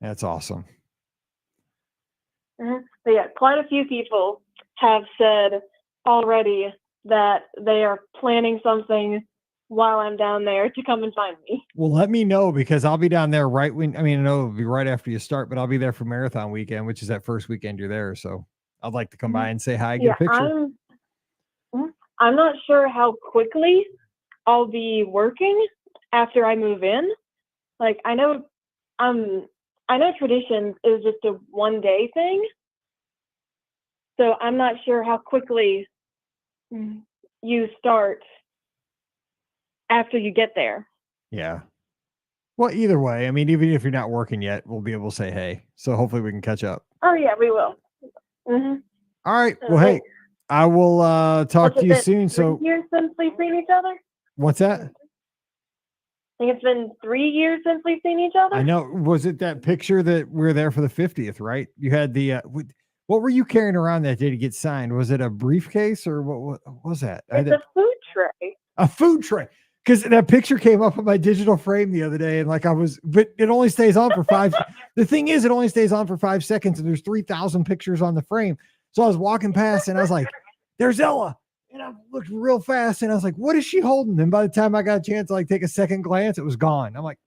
That's awesome. Mm-hmm. But yeah, quite a few people have said already that they are planning something while I'm down there to come and find me. Well, let me know, because I'll be down there I know it'll be right after you start, but I'll be there for marathon weekend, which is that first weekend you're there. So I'd like to come by and say hi, get a picture. I'm not sure how quickly I'll be working after I move in. Like, I know Traditions is just a one-day thing. So I'm not sure how quickly you start after you get there. Yeah. Well, either way, I mean, even if you're not working yet, we'll be able to say hey. So hopefully we can catch up. Oh yeah, we will. Mm-hmm. All right. Well, hey, I will talk to you soon. So 3 years since we've seen each other? What's that? I think it's been 3 years since we've seen each other. I know. Was it that picture that we were there for the 50th, right? You had the what were you carrying around that day to get signed? Was it a briefcase or what was that? It's a food tray. A food tray. Because that picture came up on my digital frame the other day, and but it only stays on for 5. The thing is, it only stays on for 5 seconds, and there's 3,000 pictures on the frame. So I was walking past, and I was like, "There's Ella," and I looked real fast, and I was like, "What is she holding?" And by the time I got a chance to take a second glance, it was gone. I'm like,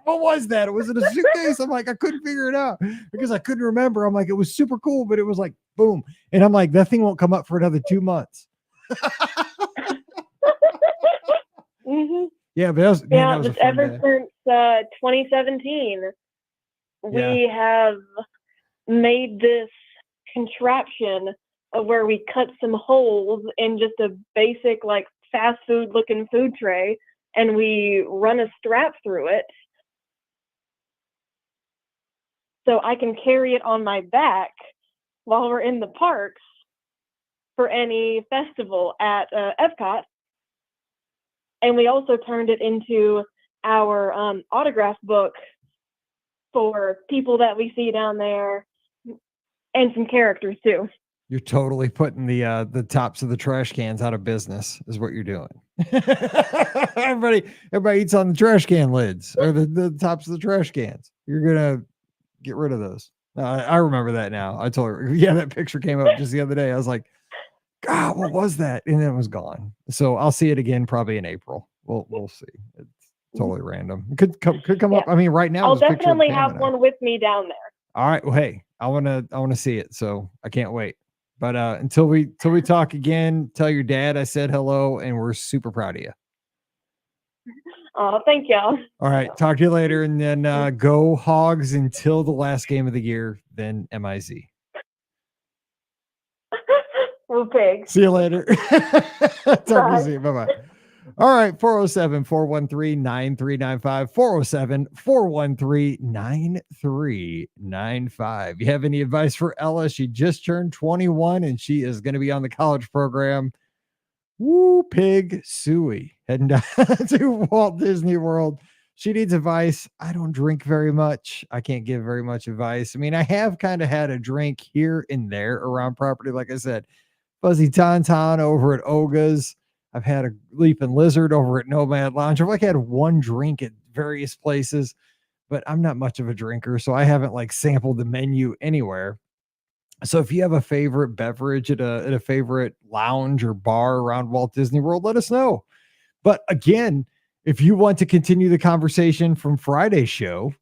"What was that? Was it a suitcase?" I'm like, I couldn't figure it out because I couldn't remember. I'm like, it was super cool, but it was like boom, and I'm like, that thing won't come up for another 2 months. Mm-hmm. Yeah, but that was ever since 2017, we have made this contraption of where we cut some holes in just a basic, like, fast food looking food tray, and we run a strap through it so I can carry it on my back while we're in the parks for any festival at Epcot. And we also turned it into our autograph book for people that we see down there, and some characters too. You're totally putting the tops of the trash cans out of business, is what you're doing. everybody eats on the trash can lids, or the tops of the trash cans. You're gonna get rid of those. I remember that now. I told her, yeah, that picture came up just the other day. I was like, God, what was that? And then it was gone. So I'll see it again probably in April. We'll see. It's totally random. Could come up. I mean, right now I'll there's a picture of definitely Pam have and I. one with me down there. All right. Well, hey, I wanna see it, so I can't wait. But until we talk again, tell your dad I said hello, and we're super proud of you. Oh, thank y'all. All right, talk to you later, and then go Hogs until the last game of the year, then MIZ. We're pigs. See you later. Talk to you soon. Bye-bye. All right, 407-413-9395, 407-413-9395. You have any advice for Ella? She just turned 21, and she is going to be on the college program. Woo, pig suey. Heading down to Walt Disney World. She needs advice. I don't drink very much. I can't give very much advice. I mean, I have kind of had a drink here and there around property. Like I said, Fuzzy Tauntaun over at Oga's. I've had a Leaping Lizard over at Nomad Lounge. I've had one drink at various places, but I'm not much of a drinker, so I haven't like sampled the menu anywhere. So if you have a favorite beverage at a favorite lounge or bar around Walt Disney World, let us know. But again, if you want to continue the conversation from Friday's show,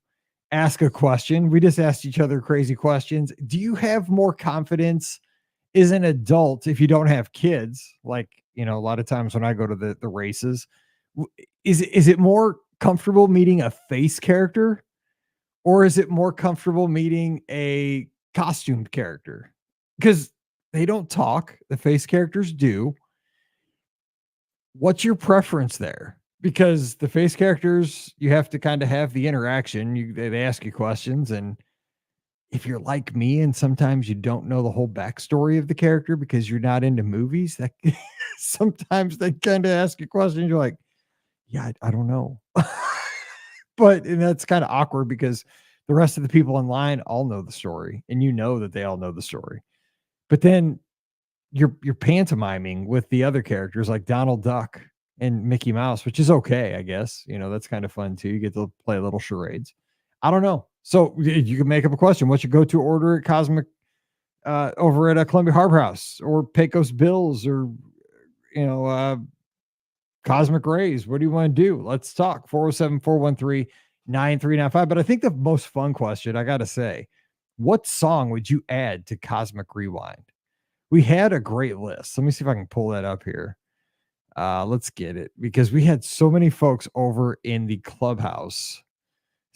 ask a question. We just asked each other crazy questions. Do you have more confidence as an adult if you don't have kids? Like, a lot of times when I go to the races, is it more comfortable meeting a face character, or is it more comfortable meeting a costumed character? Because they don't talk, the face characters do. What's your preference there? Because the face characters, you have to kind of have the interaction. They ask you questions, and if you're like me and sometimes you don't know the whole backstory of the character because you're not into movies, that sometimes they kind of ask you questions. You're like, yeah, I don't know. And that's kind of awkward because the rest of the people in line all know the story, and you know that they all know the story. But then you're pantomiming with the other characters like Donald Duck and Mickey Mouse, which is okay, I guess. That's kind of fun too. You get to play little charades. I don't know. So you can make up a question. What's your go-to order at Cosmic over at Columbia Harbor House or Pecos Bills or Cosmic Rays? What do you want to do? Let's talk. 407-413-9395. But I think the most fun question, I gotta say, what song would you add to Cosmic Rewind? We had a great list. Let me see if I can pull that up here. Let's get it, because we had so many folks over in the clubhouse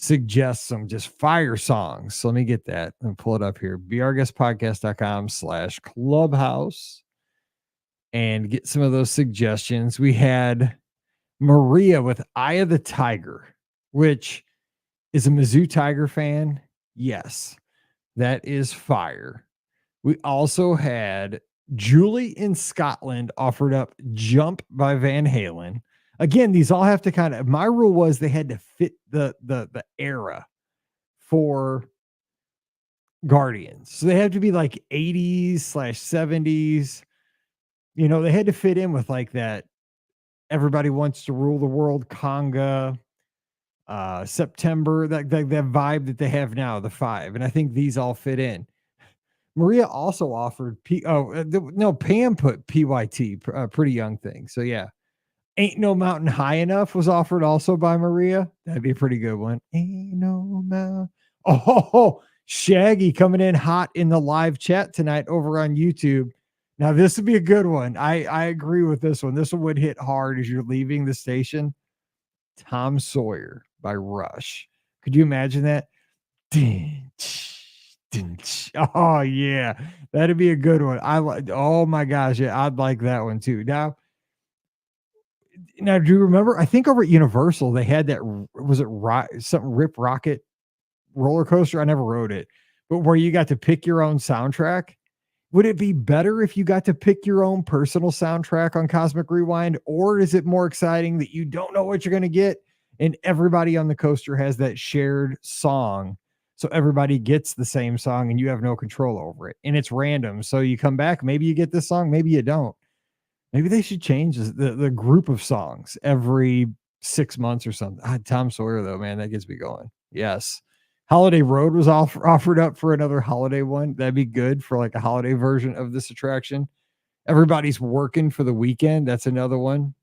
suggest some just fire songs. So let me get that and pull it up here. beourguestpodcast.com/clubhouse and get some of those suggestions. We had Maria with Eye of the Tiger, which is a Mizzou Tiger fan. Yes, that is fire. We also had Julie in Scotland offered up Jump by Van Halen. Again, these all have to kind of, my rule was they had to fit the era for Guardians. So they had to be like 80s/70s. They had to fit in with like that Everybody Wants to Rule the World conga, September, that vibe that they have now, the 5. And I think these all fit in. Maria also offered Pam put PYT, Pretty Young Thing. So yeah, Ain't No Mountain High Enough was offered also by Maria. That'd be a pretty good one. Ain't no mountain. Oh, Shaggy coming in hot in the live chat tonight over on YouTube. Now this would be a good one. I agree with this one. This one would hit hard as you're leaving the station. Tom Sawyer. by Rush. Could you imagine that? Oh yeah, that'd be a good one. I like. Oh my gosh, yeah, I'd like that one too. Now, do you remember? I think over at Universal they had that. Was it something Rip Rocket roller coaster? I never rode it, but where you got to pick your own soundtrack. Would it be better if you got to pick your own personal soundtrack on Cosmic Rewind, or is it more exciting that you don't know what you're going to get and everybody on the coaster has that shared song? So everybody gets the same song and you have no control over it. And it's random. So you come back, maybe you get this song, maybe you don't. Maybe they should change the group of songs every 6 months or something. Tom Sawyer, though, man, that gets me going. Yes. Holiday Road was offered up for another holiday one. That'd be good for like a holiday version of this attraction. Everybody's working for the weekend. That's another one.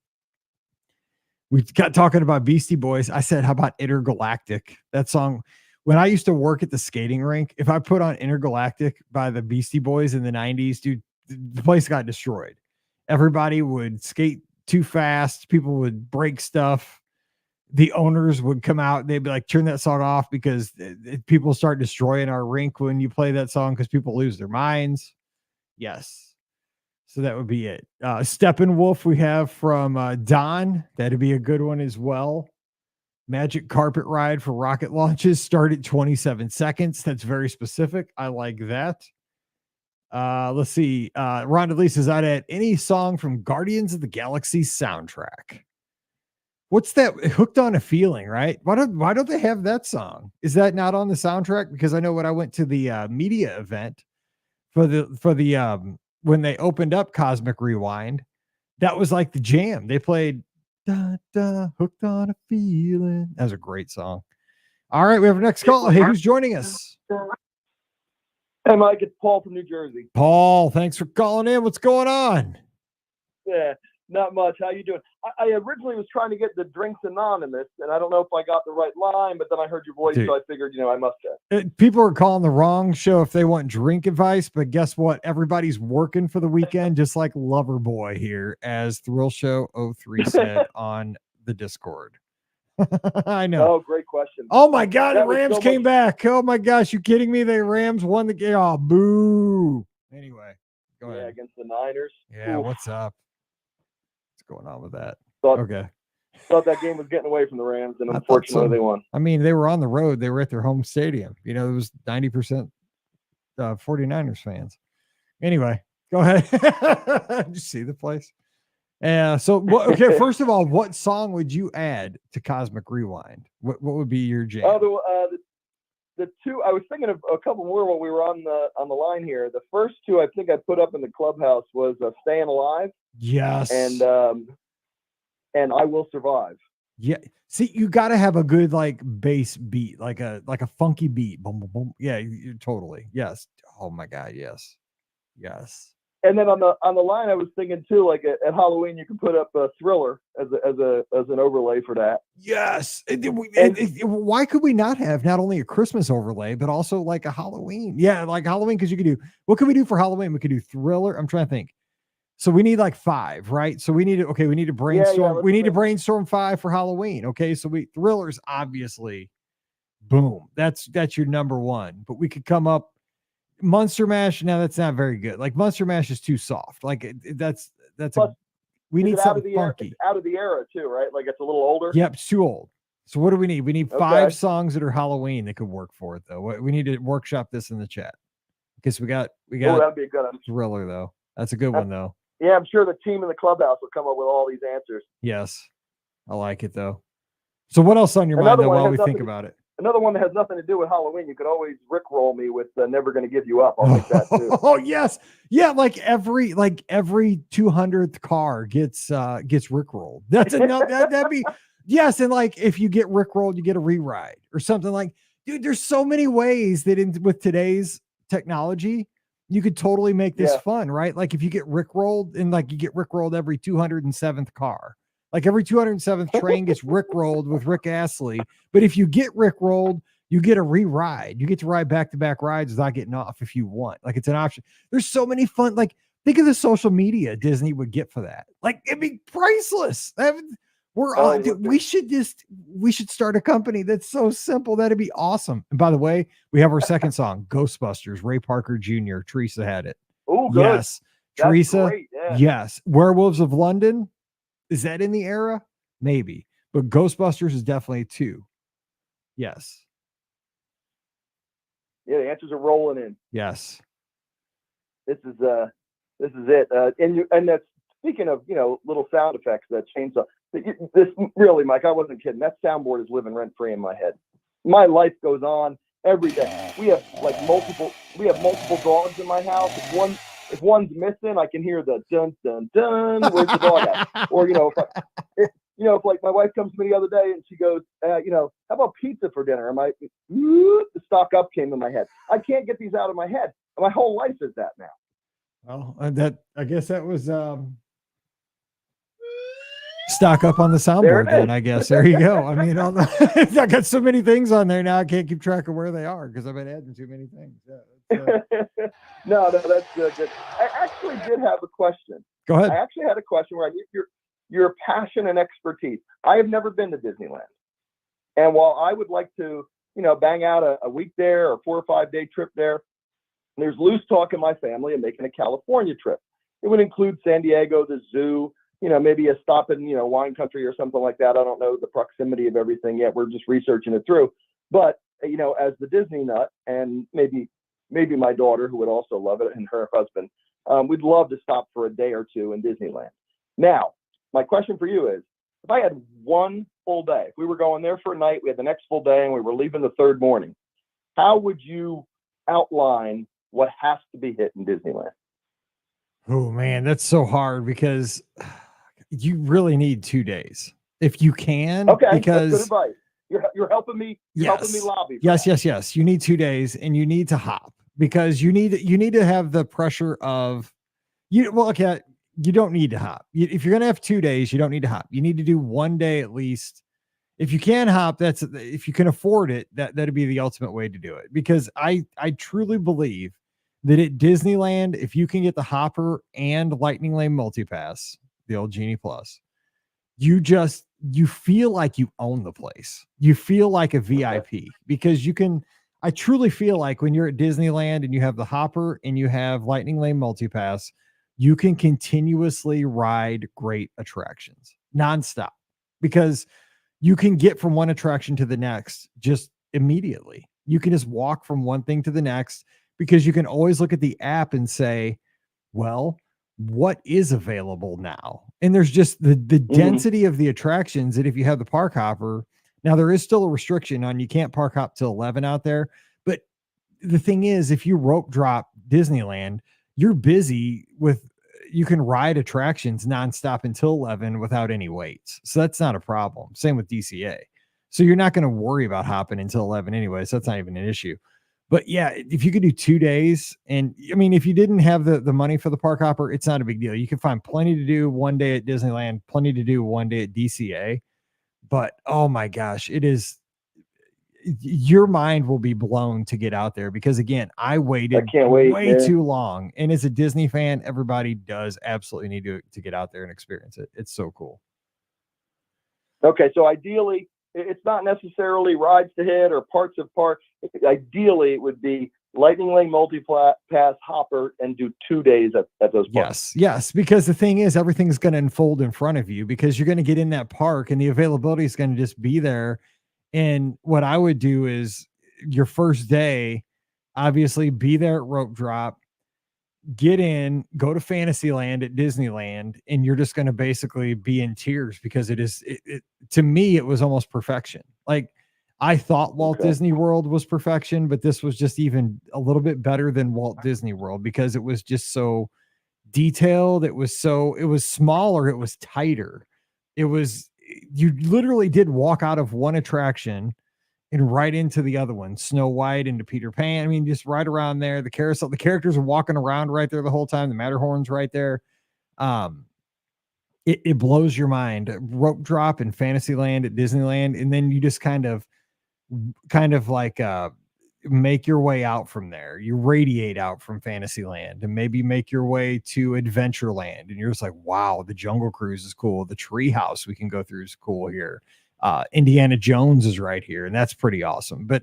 We got talking about Beastie Boys. I said, how about Intergalactic? That song, when I used to work at the skating rink, if I put on Intergalactic by the Beastie Boys in the 90s, dude, the place got destroyed. Everybody would skate too fast. People would break stuff. The owners would come out. They'd be like, turn that song off because people start destroying our rink when you play that song because people lose their minds. Yes. So that would be it. Steppenwolf we have from Don. That'd be a good one as well. Magic Carpet Ride for rocket launches start at 27 seconds. That's very specific. I like that. Let's see. Rhonda Lee says, I'd add any song from Guardians of the Galaxy soundtrack. What's that? Hooked on a Feeling, right? Why don't they have that song? Is that not on the soundtrack? Because I know when I went to the media event for the when they opened up Cosmic Rewind, that was like the jam. They played da, da, Hooked on a Feeling. That was a great song. All right, we have our next call. Hey, who's joining us? Hey, Mike, it's Paul from New Jersey. Paul, thanks for calling in. What's going on? Yeah, not much. How you doing? I originally was trying to get the Drinks Anonymous, and I don't know if I got the right line, but then I heard your voice, Dude, so I figured, I must have. People are calling the wrong show if they want drink advice, but guess what? Everybody's working for the weekend, just like Loverboy here, as Thrill Show 03 said on the Discord. I know. Oh, great question. Oh my God, That the was Rams so came much- back. Oh my gosh, you kidding me? The Rams won the game. Oh, boo. Anyway, go ahead. Yeah, against the Niners. Yeah, Oof. what's up? What's going on with that? Thought that game was getting away from the Rams, and I thought unfortunately so. they won. I mean, they were on the road. They were at their home stadium. You know, it was 90% 49ers fans. Anyway, go ahead. Did you see the place? Okay, first of all, what song would you add to Cosmic Rewind? What would be your jam? Oh, the two, I was thinking of a couple more while we were on the line here. The first two I think I put up in the clubhouse was Staying Alive. Yes. And I Will Survive. Yeah. See, you got to have a good like bass beat, like a funky beat. Boom, boom, boom. Yeah, totally. Yes. Oh my God. Yes. Yes. And then on the line, I was thinking too, like at Halloween, you can put up a Thriller as an overlay for that. Yes. Why could we not have not only a Christmas overlay, but also like a Halloween? Yeah, like Halloween, because you could do, what could we do for Halloween? We could do Thriller. I'm trying to think. So we need like 5, right? So we need to brainstorm. We need to brainstorm 5 for Halloween. Okay. So Thriller's obviously, boom. That's your number one. But we could come up Monster Mash. Now that's not very good. Like Monster Mash is too soft. Like we need something funky. It's out of the era too, right? Like it's a little older. Yep, it's too old. So what do we need? We need 5 songs that are Halloween that could work for it though. We need to workshop this in the chat. Because we got Oh, that'd be a good one. Thriller though. That's a good one though. Yeah, I'm sure the team in the clubhouse will come up with all these answers. Yes. I like it though. So what else on your mind though while we think about it? Another one that has nothing to do with Halloween. You could always rickroll me with "Never Gonna Give You Up." I'll take that too. Oh yes, yeah. Like every 200th car gets rickrolled. That's enough. That'd be yes. And like if you get rickrolled, you get a rewrite or something. Like, dude, there's so many ways that with today's technology, you could totally make this fun, right? Like if you get rickrolled and like you get rickrolled every 207th car. Like every 207th train gets rickrolled with Rick Astley. But if you get rickrolled, you get a re-ride. You get to ride back-to-back rides without getting off if you want. Like it's an option. There's so many fun. Like think of the social media Disney would get for that. Like it'd be priceless. We're Oh, on. Dude, we should start a company that's so simple. That'd be awesome. And by the way, we have our second song, Ghostbusters. Ray Parker Jr. Teresa had it. Oh, good. Yes, That's Teresa. great. Yeah. Yes, Werewolves of London. Is that in the era? Maybe, but Ghostbusters is definitely 2. Yes. Yeah, the answers are rolling in. Yes. This is it. And that's, speaking of, little sound effects, that chainsaw. This really, Mike, I wasn't kidding. That soundboard is living rent free in my head. My life goes on every day. We have multiple dogs in my house. If one's missing, I can hear the dun dun dun. Where's the dog at? Or if my wife comes to me the other day and she goes, how about pizza for dinner? And the stock up came in my head. I can't get these out of my head. My whole life is that now. Well, I guess that was stock up on the soundboard then, I guess. There you go. I mean, I got so many things on there now, I can't keep track of where they are because I've been adding too many things. Yeah, No, that's good. I actually did have a question. Go ahead. I actually had a question where I need your passion and expertise. I have never been to Disneyland. And while I would like to, bang out a week there or 4 or 5 day trip there, there's loose talk in my family of making a California trip. It would include San Diego, the zoo, maybe a stop in, wine country or something like that. I don't know the proximity of everything yet. We're just researching it through. But, as the Disney nut, and maybe my daughter, who would also love it, and her husband, we'd love to stop for a day or two in Disneyland. Now, my question for you is, if I had one full day, if we were going there for a night, we had the next full day, and we were leaving the third morning, how would you outline what has to be hit in Disneyland? Oh man, that's so hard because you really need 2 days if you can. Okay, because that's good advice. You're helping me. You're helping me lobby. Yes. You need 2 days, and you need to hop because you need to have the pressure of you. Well, okay, you don't need to hop. If you're gonna have 2 days, you don't need to hop. You need to do 1 day at least. If you can hop, if you can afford it, that'd be the ultimate way to do it. Because I truly believe that at Disneyland, if you can get the Hopper and Lightning Lane Multipass, the old Genie Plus, you feel like you own the place. You feel like a VIP because I truly feel like when you're at Disneyland and you have the Hopper and you have Lightning Lane Multipass, you can continuously ride great attractions nonstop because you can get from one attraction to the next just immediately. You can just walk from one thing to the next because you can always look at the app and say, well, what is available now? And there's just the density of the attractions that if you have the park hopper, now there is still a restriction on you can't park hop till 11 out there. But the thing is, if you rope drop Disneyland, you're busy you can ride attractions nonstop until 11 without any waits. So that's not a problem. Same with DCA. So you're not going to worry about hopping until 11 anyway. So that's not even an issue. But yeah, if you could do 2 days, and I mean, if you didn't have the money for the park hopper, it's not a big deal. You can find plenty to do 1 day at Disneyland, plenty to do 1 day at DCA. But oh my gosh, your mind will be blown to get out there because again, I waited way too long. And as a Disney fan, everybody does absolutely need to get out there and experience it. It's so cool. Okay, so ideally, it's not necessarily rides to hit or parts of parks. Ideally, it would be Lightning Lane Multipass, Hopper, and do 2 days at those parks. Yes, because the thing is, everything's going to unfold in front of you because you're going to get in that park and the availability is going to just be there. And what I would do is your first day, obviously be there at rope drop, get in, go to Fantasyland at Disneyland, and you're just going to basically be in tears because to me, it was almost perfection. Like I thought Walt Disney World was perfection, but this was just even a little bit better than Walt Disney World because it was just so detailed. It was smaller. It was tighter. You literally did walk out of one attraction and right into the other one, Snow White into Peter Pan. I mean, just right around there. The carousel, the characters are walking around right there the whole time. The Matterhorn's right there. It blows your mind. Rope drop in Fantasyland at Disneyland, and then you just kind of like make your way out from there. You radiate out from Fantasyland and maybe make your way to Adventureland. And you're just like, wow, the Jungle Cruise is cool. The treehouse we can go through is cool here. Indiana Jones is right here, and that's pretty awesome. But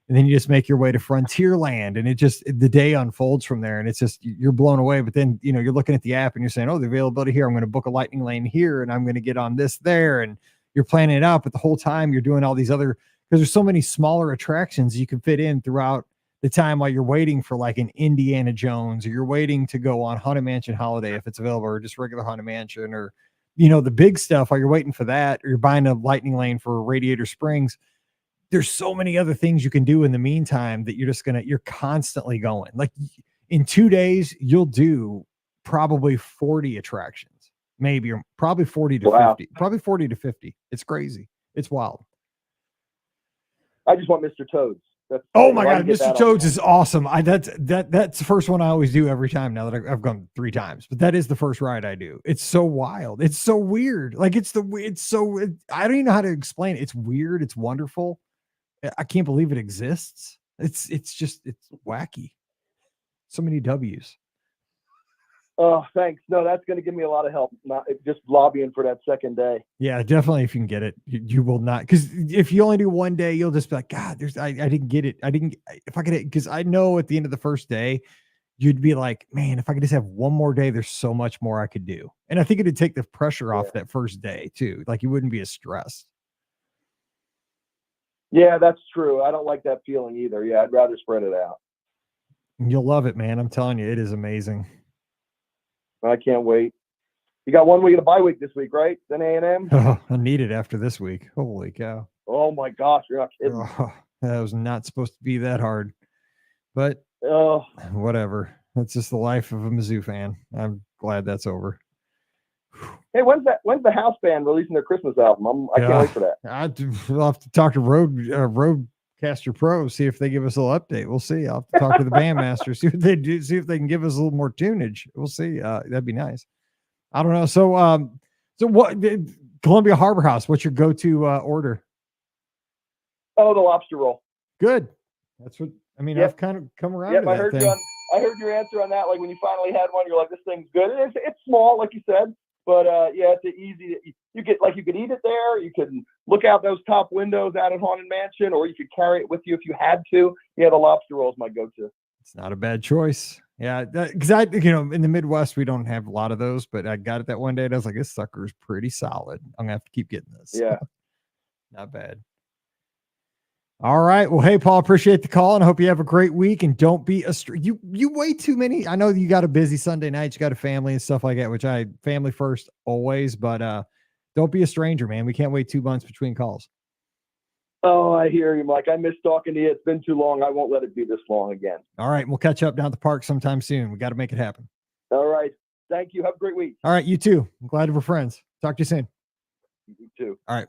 and then you just make your way to Frontierland, and the day unfolds from there, and it's just you're blown away. But then you're looking at the app and you're saying, oh, the availability here, I'm going to book a lightning lane here, and I'm going to get on this there, and you're planning it out. But the whole time you're doing all these other, because there's so many smaller attractions you can fit in throughout the time while you're waiting for like an Indiana Jones, or you're waiting to go on Haunted Mansion Holiday if it's available, or just regular Haunted Mansion, or the big stuff while you're waiting for that, or you're buying a lightning lane for Radiator Springs. There's so many other things you can do in the meantime that you're constantly going. Like in 2 days, you'll do probably 40 attractions, maybe, or probably 40 to 50, probably 40 to 50. It's crazy. It's wild. I just want Mr. Toad's. Oh my God, Mr. Toad's is awesome. That's the first one I always do every time now that I've gone 3 times, but that is the first ride I do. It's so wild. It's so weird. Like I don't even know how to explain it. It's weird. It's wonderful. I can't believe it exists. It's wacky. So many W's. Oh, thanks. No, that's going to give me a lot of help. Not just lobbying for that second day. Yeah, definitely. If you can get it, you will not. Because if you only do 1 day, you'll just be like, God, I didn't get it. If I could, because I know at the end of the first day, you'd be like, man, if I could just have one more day, there's so much more I could do. And I think it'd take the pressure off that first day too. Like you wouldn't be as stressed. Yeah, that's true. I don't like that feeling either. Yeah, I'd rather spread it out. You'll love it, man. I'm telling you, it is amazing. I can't wait. You got 1 week of the bye week this week, right? Then A&M? Oh, I need it after this week. Holy cow. Oh my gosh, you're not kidding. Oh, that was not supposed to be that hard. But whatever. That's just the life of a Mizzou fan. I'm glad that's over. Hey, when's the house band releasing their Christmas album? I can't wait for that. I'll have to talk to Roadcaster Pro, see if they give us a little update. We'll see. I'll have to talk to the bandmaster, see what they do, see if they can give us a little more tunage. We'll see. That'd be nice. I don't know. So what? Columbia Harbor House. What's your go-to order? Oh, the lobster roll. Good. That's what I mean. Yep. I've kind of come around. Yep, to I that heard thing. I heard your answer on that. Like when you finally had one, you're like, this thing's good. It's small, like you said. But yeah, it's easy. You could eat it there. You could look out those top windows out at Haunted Mansion, or you could carry it with you if you had to. Yeah, the lobster roll is my go-to. It's not a bad choice. Yeah, because in the Midwest we don't have a lot of those, but I got it that one day and I was like, this sucker is pretty solid. I'm gonna have to keep getting this. Yeah, not bad. All right. Well, hey, Paul, appreciate the call, and I hope you have a great week. And don't be you way too many. I know you got a busy Sunday night, you got a family and stuff like that, which family first always, but don't be a stranger, man. We can't wait 2 months between calls. Oh, I hear you, Mike. I miss talking to you. It's been too long. I won't let it be this long again. All right. We'll catch up down at the park sometime soon. We got to make it happen. All right. Thank you. Have a great week. All right. You too. I'm glad we're friends. Talk to you soon. You too. All right.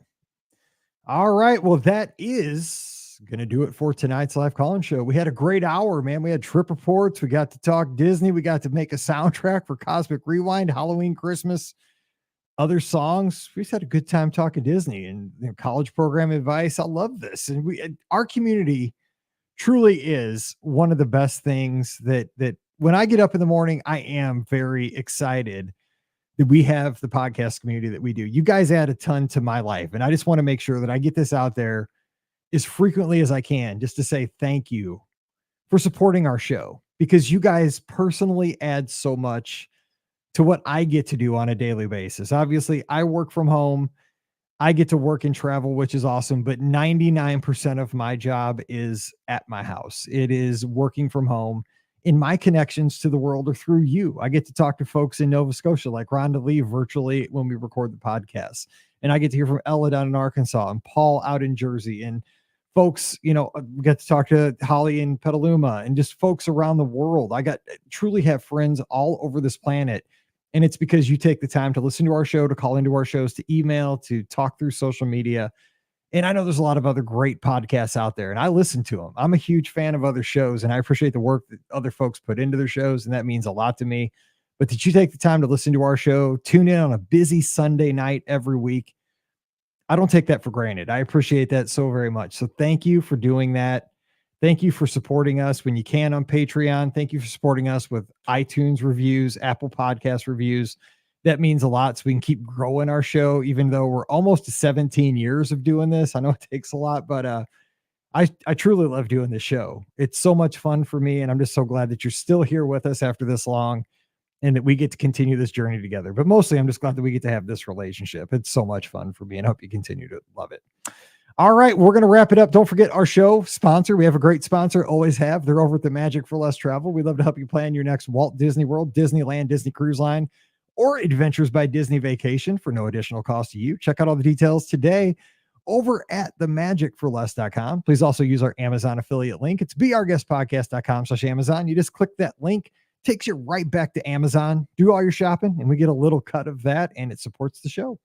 All right. Well, that is going to do it for tonight's live call-in show. We had a great hour, man. We had trip reports. We got to talk Disney. We got to make a soundtrack for Cosmic Rewind, Halloween, Christmas, other songs. We just had a good time talking Disney and college program advice. I love this. And our community truly is one of the best things that when I get up in the morning, I am very excited that we have the podcast community that we do. You guys add a ton to my life. And I just want to make sure that I get this out there as frequently as I can, just to say thank you for supporting our show, because you guys personally add so much to what I get to do on a daily basis. Obviously, I work from home. I get to work and travel, which is awesome, but 99% of my job is at my house. It is working from home, and my connections to the world are through you. I get to talk to folks in Nova Scotia, like Rhonda Lee, virtually when we record the podcast. And I get to hear from Ella down in Arkansas and Paul out in Jersey, and folks, we get to talk to Holly in Petaluma, and just folks around the world. I truly have friends all over this planet. And it's because you take the time to listen to our show, to call into our shows, to email, to talk through social media. And I know there's a lot of other great podcasts out there, and I listen to them. I'm a huge fan of other shows, and I appreciate the work that other folks put into their shows, and that means a lot to me. But that you take the time to listen to our show, tune in on a busy Sunday night every week, I don't take that for granted. I appreciate that so very much. So thank you for doing that. Thank you for supporting us when you can on Patreon. Thank you for supporting us with iTunes reviews, Apple Podcast reviews. That means a lot, so we can keep growing our show, even though we're almost to 17 years of doing this. I know it takes a lot, but I truly love doing this show. It's so much fun for me, and I'm just so glad that you're still here with us after this long and that we get to continue this journey together. But mostly, I'm just glad that we get to have this relationship. It's so much fun for me, and I hope you continue to love it. All right, we're going to wrap it up. Don't forget our show sponsor. We have a great sponsor, always have. They're over at the Magic for Less Travel. We'd love to help you plan your next Walt Disney World, Disneyland, Disney Cruise Line, or Adventures by Disney vacation for no additional cost to you. Check out all the details today over at themagicforless.com. Please also use our Amazon affiliate link. It's beourguestpodcast.com/Amazon. You just click that link, takes you right back to Amazon. Do all your shopping, and we get a little cut of that, and it supports the show.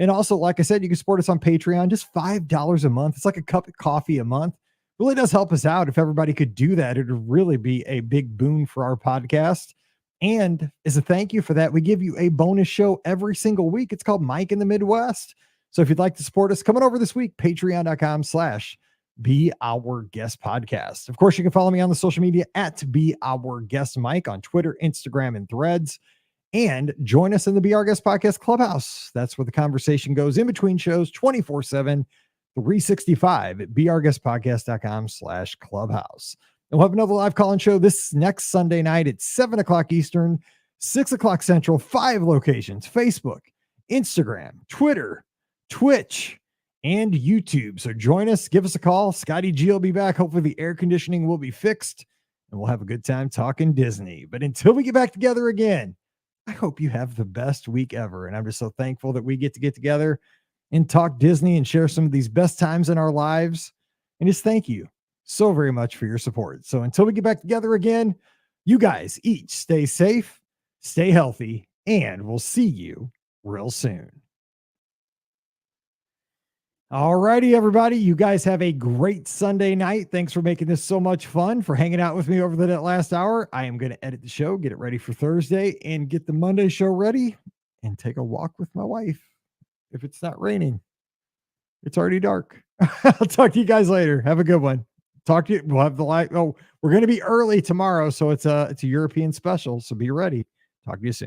And also, like I said, you can support us on Patreon, just $5 a month. It's like a cup of coffee a month. Really does help us out. If everybody could do that, it would really be a big boon for our podcast. And as a thank you for that, we give you a bonus show every single week. It's called Mike in the Midwest. So if you'd like to support us, coming over this week, patreon.com/Be Our Guest Podcast. Of course, you can follow me on the social media at Be Our Guest Mike on Twitter, Instagram, and Threads. And join us in the Be Our Guest Podcast Clubhouse. That's where the conversation goes in between shows 24/7, 365 at beourguestpodcast.com/clubhouse. And we'll have another live call-in show this next Sunday night at 7 o'clock Eastern, 6 o'clock Central, 5 locations: Facebook, Instagram, Twitter, Twitch, and YouTube. So join us, give us a call. Scotty G will be back. Hopefully the air conditioning will be fixed and we'll have a good time talking Disney. But until we get back together again, I hope you have the best week ever. And I'm just so thankful that we get together and talk Disney and share some of these best times in our lives. And just thank you so very much for your support. So until we get back together again, you guys each stay safe, stay healthy, and we'll see you real soon. All righty, everybody. You guys have a great Sunday night. Thanks for making this so much fun, for hanging out with me over the last hour. I am going to edit the show, get it ready for Thursday, and get the Monday show ready and take a walk with my wife. If it's not raining, it's already dark. I'll talk to you guys later. Have a good one. Talk to you. We'll have the light. Oh, we're going to be early tomorrow. So it's a European special. So be ready. Talk to you soon.